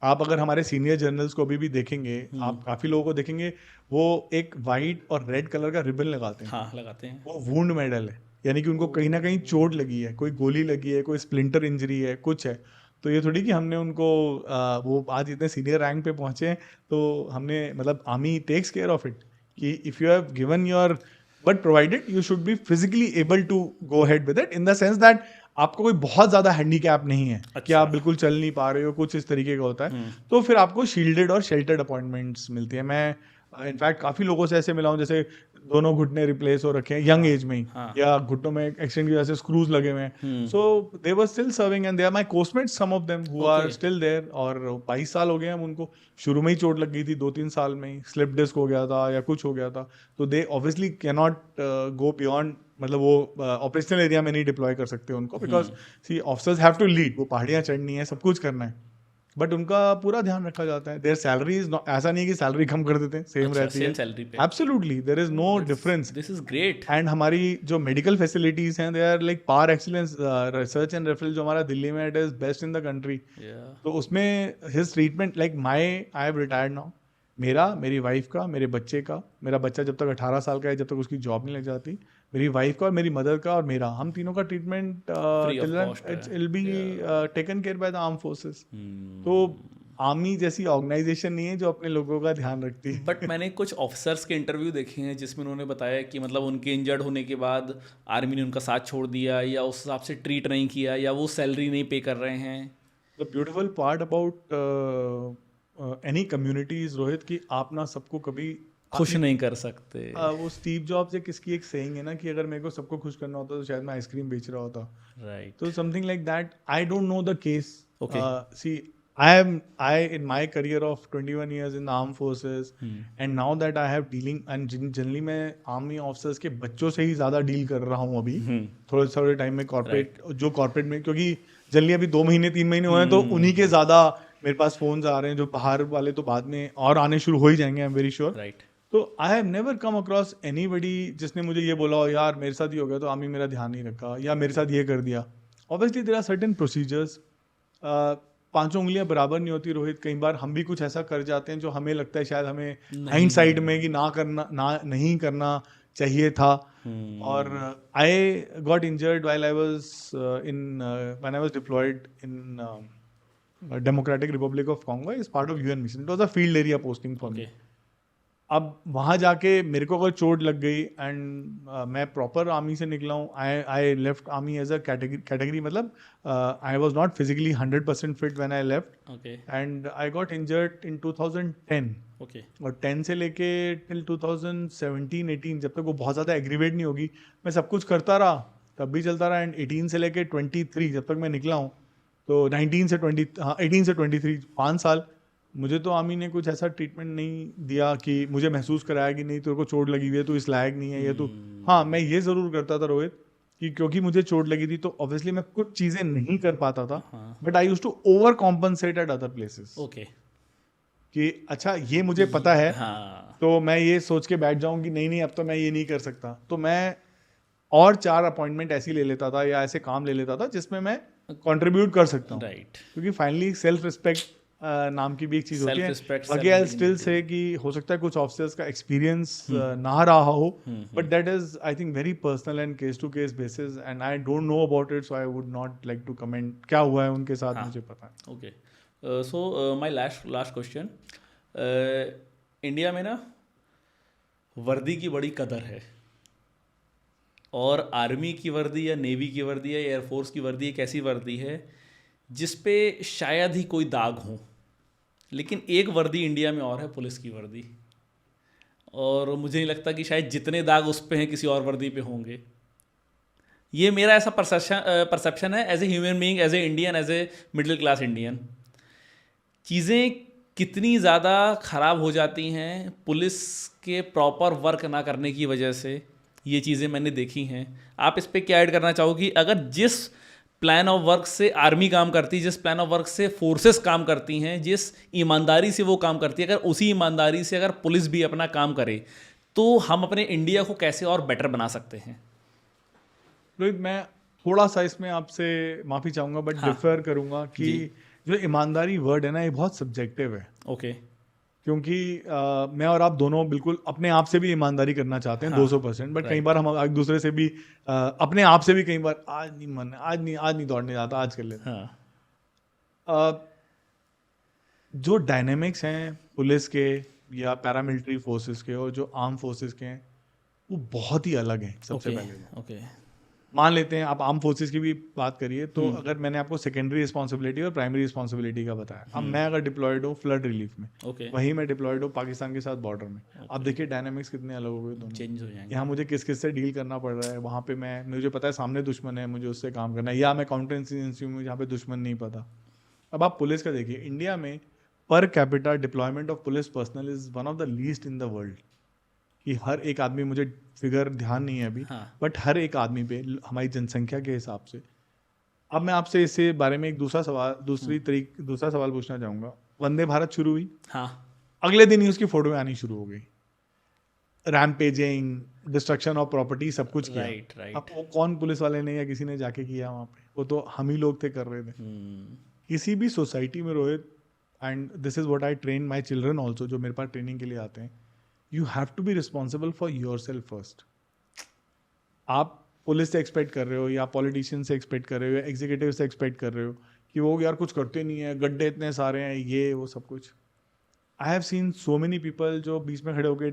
Speaker 1: आप अगर हमारे सीनियर जर्नल्स को अभी भी देखेंगे, आप काफी लोगों को देखेंगे, वो एक वाइट और रेड कलर का रिबन लगाते हैं।
Speaker 2: हाँ, लगाते हैं।
Speaker 1: वो वुंड मेडल है, यानी कि उनको कहीं ना कहीं चोट लगी है, कोई गोली लगी है, कोई स्प्लिंटर इंजरी है, कुछ है। तो ये थोड़ी कि हमने उनको वो आज इतने सीनियर रैंक पे पहुंचे हैं तो हमने, मतलब army takes care of it कि if you have given your, but provided you should be physically able to go head with it, in the sense that आपको कोई बहुत ज्यादा हैंडीकैप नहीं है कि आप बिल्कुल चल नहीं पा रहे हो, कुछ इस तरीके का होता है। तो फिर आपको शील्डेड और शेल्टर्ड अपॉइंटमेंट्स मिलती है। मैं इनफैक्ट काफी लोगों से ऐसे मिला हूं जैसे दोनों घुटने रिप्लेस हो रखे हैं यंग एज में ही, या घुटनों में एक्सीडेंट की वजह से स्क्रूज लगे हुए हैं, so they were still serving and they are my coursemates, some of them who are still there, और 22 साल हो गए हैं उनको, शुरू में ही चोट लग गई थी, 2-3 साल में ही स्लिप डिस्क हो गया था या कुछ हो गया था, तो दे obviously can not go beyond, मतलब वो ऑपरेशनल एरिया में नहीं डिप्लॉय कर सकते उनको, because see officers have to lead, वो पहाड़ियाँ चढ़नी है, सब कुछ करना है, बट उनका पूरा ध्यान रखा जाता है। देयर सैलरी इज, ऐसा नहीं है कि सैलरी कम कर देते हैं, सेम रहती है,
Speaker 2: same salary pay.
Speaker 1: Absolutely there is no difference.
Speaker 2: This is great.
Speaker 1: And हमारी जो मेडिकल फैसिलिटीज हैं, they are like par excellence, research and referral जो हमारा दिल्ली में, it is best in the country. तो उसमें his treatment, like I have retired now, मेरी वाइफ का, मेरे बच्चे का, मेरा बच्चा जब तक 18 साल का है, जब तक उसकी जॉब नहीं लग जाती, मेरी वाइफ का और मेरी मदर का और मेरा, हम तीनों का treatment will be taken care by the arm forces. तो आर्मी जैसी ऑर्गेनाइजेशन नहीं है जो अपने लोगों का ध्यान रखती है।
Speaker 2: बट मैंने कुछ ऑफिसर्स के इंटरव्यू देखे हैं जिसमें उन्होंने बताया कि मतलब उनके इंजर्ड होने के बाद आर्मी ने उनका साथ छोड़ दिया, या उस हिसाब से ट्रीट नहीं किया, या वो सैलरी नहीं पे कर रहे हैं।
Speaker 1: The beautiful part about any community is Rohit कि आप ना सबको कभी
Speaker 2: खुश नहीं कर सकते।
Speaker 1: वो स्टीव जॉब्स या किसकी एक सेइंग है ना कि अगर मेरे को सबको खुश करना होता तो शायद मैं आइसक्रीम बेच रहा होता,
Speaker 2: राइट।
Speaker 1: तो something like that. I don't know the case.
Speaker 2: Okay.
Speaker 1: See, I in my career of 21 years in the armed forces, and now that I have dealing, and generally मैं आर्मी ऑफिसर्स के बच्चों से ही ज़्यादा डील कर रहा हूँ अभी थोड़े टाइम में, कॉर्पोरेट जो कॉर्पोरेट में, क्योंकि जनरली अभी 2 महीने 3 महीने हुए हैं तो उन्हीं के ज़्यादा मेरे पास फोन्स आ रहे हैं, जो बाहर वाले तो बाद में और आने शुरू हो ही जाएंगे, I am very sure.
Speaker 2: Right.
Speaker 1: तो I have never come across anybody जिसने मुझे ये बोला हो यार मेरे साथ ये हो गया तो आर्मी मेरा ध्यान नहीं रखा, या मेरे साथ ये कर दिया। Obviously there are certain procedures, 5 उंगलियां बराबर नहीं होती रोहित, कई बार हम भी कुछ ऐसा कर जाते हैं जो हमें लगता है शायद हमें हाइंडसाइट में कि नहीं करना चाहिए था। और I got injured while I was when I was deployed in Democratic Republic of Congo as part of UN mission. It was a field area posting for me. अब वहाँ जाके मेरे को अगर चोट लग गई एंड मैं प्रॉपर आर्मी से निकला हूँ, I left army as a category, मतलब I was not physically 100% fit when I left, and I got injured in 2010। और 10 से लेके टिल 2017-18, जब तक वो बहुत ज़्यादा एग्रीवेट नहीं होगी, मैं सब कुछ करता रहा, तब भी चलता रहा। एंड 18 से लेके 23 जब तक मैं निकला हूँ, तो 18 से 23 5 साल मुझे तो आर्मी ने कुछ ऐसा ट्रीटमेंट नहीं दिया कि मुझे महसूस कराया कि नहीं तेरे को चोट लगी हुई है, तू इस लायक नहीं है, ये तू। हाँ, मैं ये ज़रूर करता था रोहित कि क्योंकि मुझे चोट लगी थी तो ऑब्वियसली मैं कुछ चीज़ें नहीं कर पाता था, but I used to overcompensate at other places. कि अच्छा ये मुझे पता है, तो मैं ये सोच के बैठ जाऊँ कि नहीं अब तो मैं ये नहीं कर सकता, तो मैं और 4 अपॉइंटमेंट ऐसी ले लेता था या ऐसे काम ले लेता था जिसमें मैं कंट्रीब्यूट कर सकता हूँ,
Speaker 2: राइट।
Speaker 1: क्योंकि फाइनली सेल्फ रिस्पेक्ट नाम की भी एक चीज़ होती है।
Speaker 2: Self-respect,
Speaker 1: बाकी आई स्टिल
Speaker 2: self-dignity।
Speaker 1: से कि हो सकता है कुछ ऑफिसर्स का एक्सपीरियंस ना रहा हो, but that is I think very personal and case to case basis, and I don't know about it, so I would not like to comment क्या हुआ है उनके साथ,
Speaker 2: हाँ।
Speaker 1: मुझे पता है।
Speaker 2: Okay, so my last question, India में ना वर्दी की बड़ी कदर है, और आर्मी की वर्दी या नेवी की वर्दी या एयरफोर्स की वर्दी एक ऐसी वर्दी है जिस पे शायद ही कोई दाग हो, लेकिन एक वर्दी इंडिया में और है, पुलिस की वर्दी, और मुझे नहीं लगता कि शायद जितने दाग उस पे हैं किसी और वर्दी पे होंगे। ये मेरा ऐसा परसेप्शन है as a human being, as a Indian, as a middle class Indian. चीज़ें कितनी ज़्यादा ख़राब हो जाती हैं पुलिस के प्रॉपर वर्क ना करने की वजह से, ये चीज़ें मैंने देखी हैं। आप इस पे क्या ऐड करना चाहोगी? अगर जिस प्लान ऑफ वर्क से आर्मी काम करती है, जिस प्लान ऑफ वर्क से फोर्सेस काम करती हैं, जिस ईमानदारी से वो काम करती है, अगर उसी ईमानदारी से अगर पुलिस भी अपना काम करे तो हम अपने इंडिया को कैसे और बेटर बना सकते हैं?
Speaker 1: रोहित, मैं थोड़ा सा इसमें आपसे माफी चाहूंगा, बट
Speaker 2: हाँ।
Speaker 1: डिफर करूंगा कि जो ईमानदारी वर्ड है ना, ये बहुत सब्जेक्टिव है,
Speaker 2: ओके।
Speaker 1: क्योंकि मैं और आप दोनों बिल्कुल अपने आप से भी ईमानदारी करना चाहते हैं,
Speaker 2: हाँ,
Speaker 1: 200%, बट कई बार हम एक दूसरे से भी अपने आप से भी कई बार आज नहीं मन, आज नहीं दौड़ने जाता, आज कर लेते हैं।
Speaker 2: हाँ।
Speaker 1: जो डायनेमिक्स हैं पुलिस के या पैरामिलिट्री फोर्सेस के और जो आर्म फोर्सेस के हैं, वो बहुत ही अलग हैं। सबसे पहले
Speaker 2: ओके।
Speaker 1: मान लेते हैं, आप आर्म फोर्सेस की भी बात करिए तो अगर मैंने आपको सेकेंडरी रिस्पॉन्सिबिलिटी और प्राइमरी रिस्पॉन्सिबिलिटी का बताया, अब मैं अगर डिप्लॉयड हूँ फ्लड रिलीफ में,
Speaker 2: ओके।
Speaker 1: वहीं मैं डिप्लॉयड हूँ पाकिस्तान के साथ बॉर्डर में, आप देखिए डायनामिक्स कितने अलग हो गए दोनों।
Speaker 2: चेंज हो जाएंगे।
Speaker 1: यहाँ मुझे किस किस से डील करना पड़ रहा है, वहाँ पे मुझे पता है सामने दुश्मन है, मुझे उससे काम करना है, या मैं काउंटर इंसर्जेंसी में जहाँ पे दुश्मन नहीं पता। अब आप पुलिस का देखिए, इंडिया में per capita deployment of police personal is one of the least in the world, कि हर एक आदमी, मुझे फिगर ध्यान नहीं है अभी,
Speaker 2: हाँ।
Speaker 1: बट हर एक आदमी पे हमारी जनसंख्या के हिसाब से। अब मैं आपसे इससे बारे में एक दूसरा सवाल पूछना चाहूंगा। वंदे भारत शुरू हुई,
Speaker 2: हाँ।
Speaker 1: अगले दिन ही उसकी फोटो आनी शुरू हो गई, रैम्पेजिंग, डिस्ट्रक्शन ऑफ प्रॉपर्टी, सब कुछ किया।
Speaker 2: राइट।
Speaker 1: अब वो कौन पुलिस वाले ने या किसी ने जाके किया वहाँ पे? वो तो हम ही लोग थे कर रहे थे। किसी भी सोसाइटी में Rohit, and this is what I train my children also, जो मेरे पास ट्रेनिंग के लिए आते हैं, you have to be responsible for your self first. आप पुलिस से एक्सपेक्ट कर रहे हो या पॉलिटिशियन से एक्सपेक्ट कर रहे हो या एग्जीक्यूटिव से एक्सपेक्ट कर रहे हो कि वो यार कुछ करते नहीं है, गड्ढे इतने सारे हैं, ये वो सब कुछ। आई have scene so many people जो बीच में खड़े होकर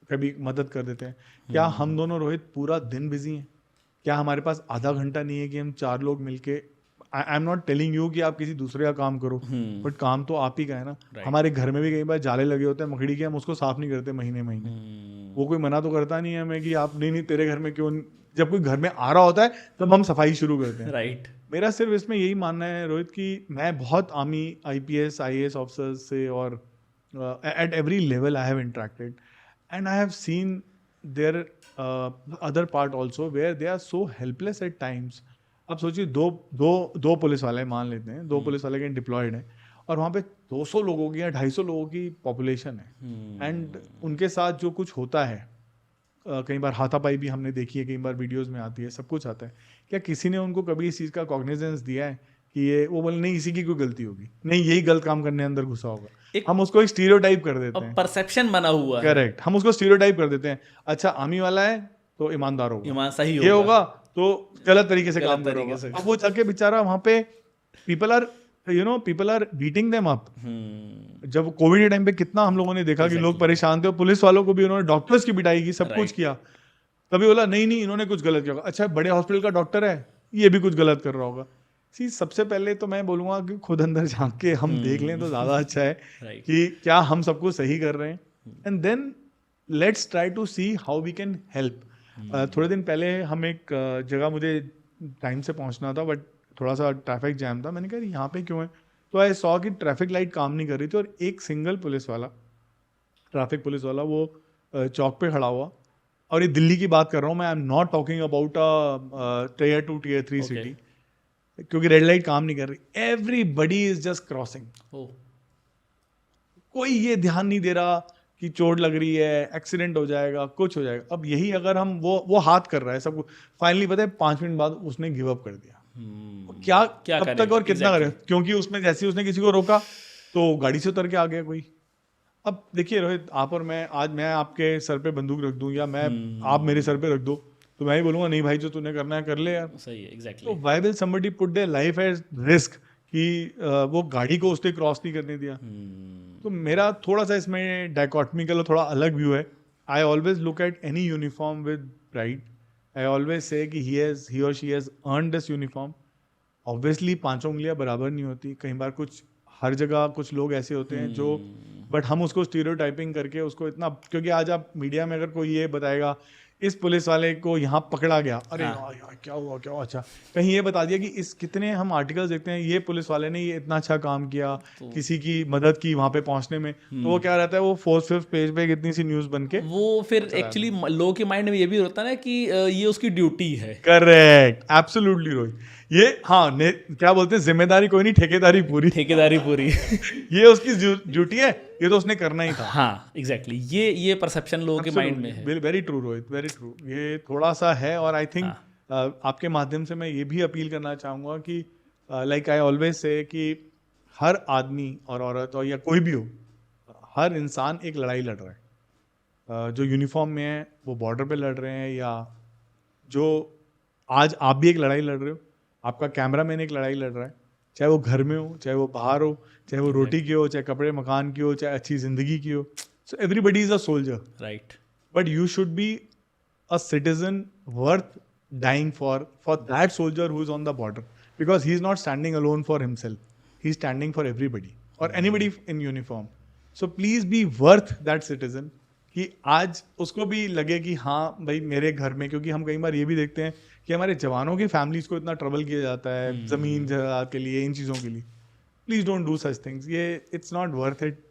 Speaker 1: कभी मदद कर देते हैं। क्या हम दोनों रोहित पूरा दिन बिजी हैं? क्या हमारे पास आधा घंटा नहीं है कि हम 4 लोग मिलके, आई एम नॉट टेलिंग यू कि आप किसी दूसरे का काम करो, बट काम तो आप ही का है ना। हमारे घर में भी कई बार जाले लगे होते हैं मकड़ी के, हम उसको साफ नहीं करते महीने। वो कोई मना तो करता नहीं है हमें कि आप नहीं तेरे घर में क्यों। जब कोई घर में आ रहा होता है तब हम सफाई शुरू करते हैं।
Speaker 2: राइट।
Speaker 1: मेरा सिर्फ इसमें यही मानना है रोहित कि मैं बहुत आर्मी, IPS, IAS ऑफिसर्स से और at every level I have interacted, and I have seen their other part also where they are so helpless at times. अब सोचिए, दो पुलिस वाले मान लेते हैं, 2 पुलिस वाले के डिप्लॉयड हैं और वहाँ पे 200 लोगों की या 250 लोगों की पॉपुलेशन है, एंड उनके साथ जो कुछ होता है, कई बार हाथापाई भी हमने देखी है, कई बार वीडियोस में आती है, सब कुछ आता है। क्या किसी ने उनको कभी इस चीज़ का कॉग्निजेंस दिया है कि ये वो बोले नहीं इसी की कोई गलती होगी, नहीं यही गलत काम करने अंदर घुसा होगा? हम उसको एक स्टीरियोटाइप कर देते हैं,
Speaker 2: परसेप्शन बना हुआ है।
Speaker 1: करेक्ट, हम उसको स्टीरियोटाइप कर देते हैं। अच्छा, आर्मी वाला है तो ईमानदार होगा,
Speaker 2: सही
Speaker 1: ये होगा तो गलत तरीके से काम करेगा। अब वो जाके बेचारा वहां पे people are beating them up. जब कोविड के टाइम पे कितना हम लोगों ने देखा कि लोग परेशान थे, और पुलिस वालों को भी उन्होंने डॉक्टर्स की पिटाई की, सब कुछ किया, तभी बोला नहीं इन्होंने कुछ गलत किया होगा। अच्छा, बड़े हॉस्पिटल का डॉक्टर है, ये भी कुछ गलत कर रहा होगा। सबसे पहले तो मैं बोलूंगा कि खुद अंदर झांक के हम देख लें तो ज्यादा अच्छा है कि क्या हम सब कुछ सही कर रहे हैं, and then let's try to see how we can help. थोड़े दिन पहले हम एक जगह, मुझे टाइम से पहुंचना था बट थोड़ा सा ट्रैफिक जैम था, मैंने कहा यहाँ पे क्यों है, तो आई सॉ कि ट्रैफिक लाइट काम नहीं कर रही थी और एक सिंगल ट्रैफिक पुलिस वाला वो चौक पे खड़ा हुआ। और ये दिल्ली की बात कर रहा हूँ मैं, आई am not talking about Tier 2 Tier 3 city, क्योंकि रेड लाइट काम नहीं कर रही, एवरीबडी इज जस्ट क्रॉसिंग, कोई ये ध्यान नहीं दे रहा कि चोट लग रही है, एक्सीडेंट हो जाएगा, कुछ हो जाएगा। अब यही अगर हम वो हाथ कर रहा है सब कुछ, फाइनली पता है 5 मिनट बाद उसने गिव अप कर दिया। क्या
Speaker 2: क्या
Speaker 1: कब
Speaker 2: करेगा?
Speaker 1: तक और कितना करे, क्योंकि उसमें जैसे ही उसने किसी को रोका तो गाड़ी से उतर के आ गया कोई। अब देखिए रोहित, आप और मैं, आज मैं आपके सर पे बंदूक रख दूं या मैं आप मेरे सर पे रख दो, तो मैं ही बोलूंगा नहीं भाई जो तूने करना है कर ले यार।
Speaker 2: सही है,
Speaker 1: तो
Speaker 2: exactly.
Speaker 1: Why will somebody put their life as risk कि वो गाड़ी को उसने क्रॉस नहीं करने दिया। तो मेरा थोड़ा सा इसमें डायकॉटमी का थोड़ा अलग व्यू है। I always look at any uniform with pride. I always say कि ही और she has earn this uniform. Obviously पांचों उंगलियां बराबर नहीं होती, कई बार कुछ हर जगह कुछ लोग ऐसे होते हैं जो, बट हम उसको स्टीरियोटाइपिंग करके उसको इतना, क्योंकि आज आप मीडिया में अगर कोई ये बताएगा इस पुलिस वाले को यहाँ पकड़ा गया, अरे यार क्या हुआ क्या हुआ, अच्छा कहीं ये बता दिया कि इस, कितने हम आर्टिकल्स देखते हैं ये पुलिस वाले ने ये इतना अच्छा काम किया, किसी की मदद की वहां पे पहुंचने में, तो वो क्या रहता है, वो 4th-5th पेज पे कितनी सी न्यूज बन के।
Speaker 2: वो फिर एक्चुअली लोगों के माइंड में ये भी होता है ना कि ये उसकी ड्यूटी है।
Speaker 1: करेक्ट, एब्सोल्युटली रोहित, ये हाँ क्या बोलते हैं, जिम्मेदारी कोई नहीं ठेकेदारी पूरी।
Speaker 2: ठेकेदारी पूरी।
Speaker 1: ये उसकी ड्यूटी है, ये तो उसने करना ही था।
Speaker 2: हाँ एग्जैक्टली, ये परसेप्शन लोगों के माइंड में है।
Speaker 1: Very true Rohit, very true, ये थोड़ा सा है। और आई थिंक आपके माध्यम से मैं ये भी अपील करना चाहूँगा कि लाइक आई ऑलवेज से कि हर आदमी और औरत और या कोई भी हो, हर इंसान एक लड़ाई लड़ रहा है। जो यूनिफॉर्म में है वो बॉर्डर पे लड़ रहे हैं, या जो आज आप भी एक लड़ाई लड़ रहे हो, आपका कैमरामैन एक लड़ाई लड़ रहा है, चाहे वो घर में हो, चाहे वो बाहर हो, चाहे वो रोटी की हो, चाहे कपड़े मकान की हो, चाहे अच्छी जिंदगी की हो। So everybody is a soldier,
Speaker 2: right.
Speaker 1: But you should be a citizen worth dying for that soldier who is on the border, because he is not standing alone for himself, he is standing for everybody or anybody in uniform. So please be worth that citizen, कि आज उसको भी लगे कि हाँ भाई मेरे घर में, क्योंकि हम कई बार ये भी देखते हैं कि हमारे जवानों की फैमिलीज को इतना ट्रबल किया जाता है जमीन जगह के लिए, इन चीज़ों के लिए। Please don't do such things, ये इट्स नॉट वर्थ इट।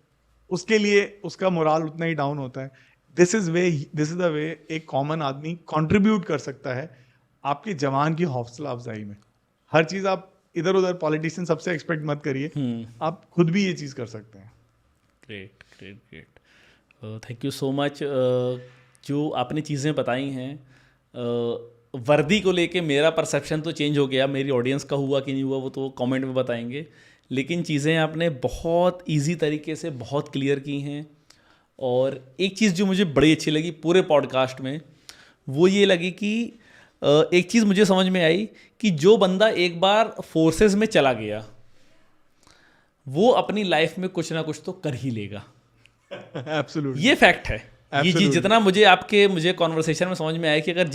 Speaker 1: उसके लिए उसका मोराल उतना ही डाउन होता है। दिस इज द वे एक कॉमन आदमी कंट्रीब्यूट कर सकता है आपके जवान की हौसला अफजाई में। हर चीज आप इधर उधर पॉलिटिशियन सबसे एक्सपेक्ट मत करिए, आप खुद भी ये चीज कर सकते हैं।
Speaker 2: Great great great, thank you so much. जो आपने चीज़ें बताई हैं, वर्दी को लेके मेरा परसेप्शन तो चेंज हो गया, मेरी ऑडियंस का हुआ कि नहीं हुआ वो तो कमेंट में बताएंगे, लेकिन चीज़ें आपने बहुत इजी तरीके से बहुत क्लियर की हैं। और एक चीज़ जो मुझे बड़ी अच्छी लगी पूरे पॉडकास्ट में, वो ये लगी कि एक चीज़ मुझे समझ में आई कि जो बंदा एक बार फोर्सेस में चला गया वो अपनी लाइफ में कुछ ना कुछ तो कर ही लेगा।
Speaker 1: Absolutely.
Speaker 2: ये फैक्ट है। ये चीज़ जितना मुझे कॉन्वर्सेशन में समझ में आया कि अगर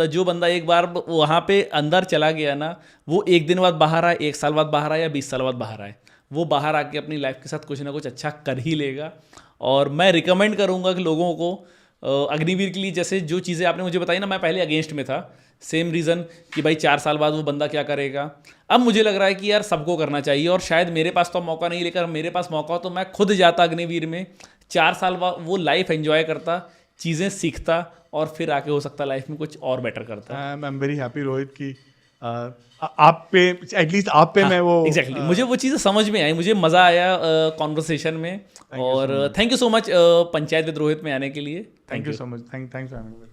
Speaker 2: जो बंदा एक बार वहाँ पे अंदर चला गया ना, वो एक दिन बाद बाहर आए, 1 साल बाद बाहर आए या 20 साल बाद बाहर आए, वो बाहर आके अपनी लाइफ के साथ कुछ ना कुछ अच्छा कर ही लेगा। और मैं रिकमेंड करूँगा कि लोगों को अग्निवीर के लिए, जैसे जो चीज़ें आपने मुझे बताई ना, मैं पहले अगेंस्ट में था, सेम रीज़न कि भाई 4 साल बाद वो बंदा क्या करेगा। अब मुझे लग रहा है कि यार सबको करना चाहिए, और शायद मेरे पास तो मौका नहीं, लेकर मेरे पास मौका हो तो मैं खुद जाता अग्निवीर में, 4 साल बाद वो लाइफ एंजॉय करता, चीज़ें सीखता, और फिर आके हो सकता लाइफ में कुछ और बेटर करता।
Speaker 1: आई एम वेरी हैप्पी रोहित की आप पे, एटलीस्ट आप पे मैं वो
Speaker 2: एग्जैक्टली मुझे वो चीज़ें समझ में आई, मुझे मज़ा आया कॉन्वर्सेशन में। और thank you so much panchayat with Rohit में आने के लिए।
Speaker 1: Thank you so much, thanks for having me.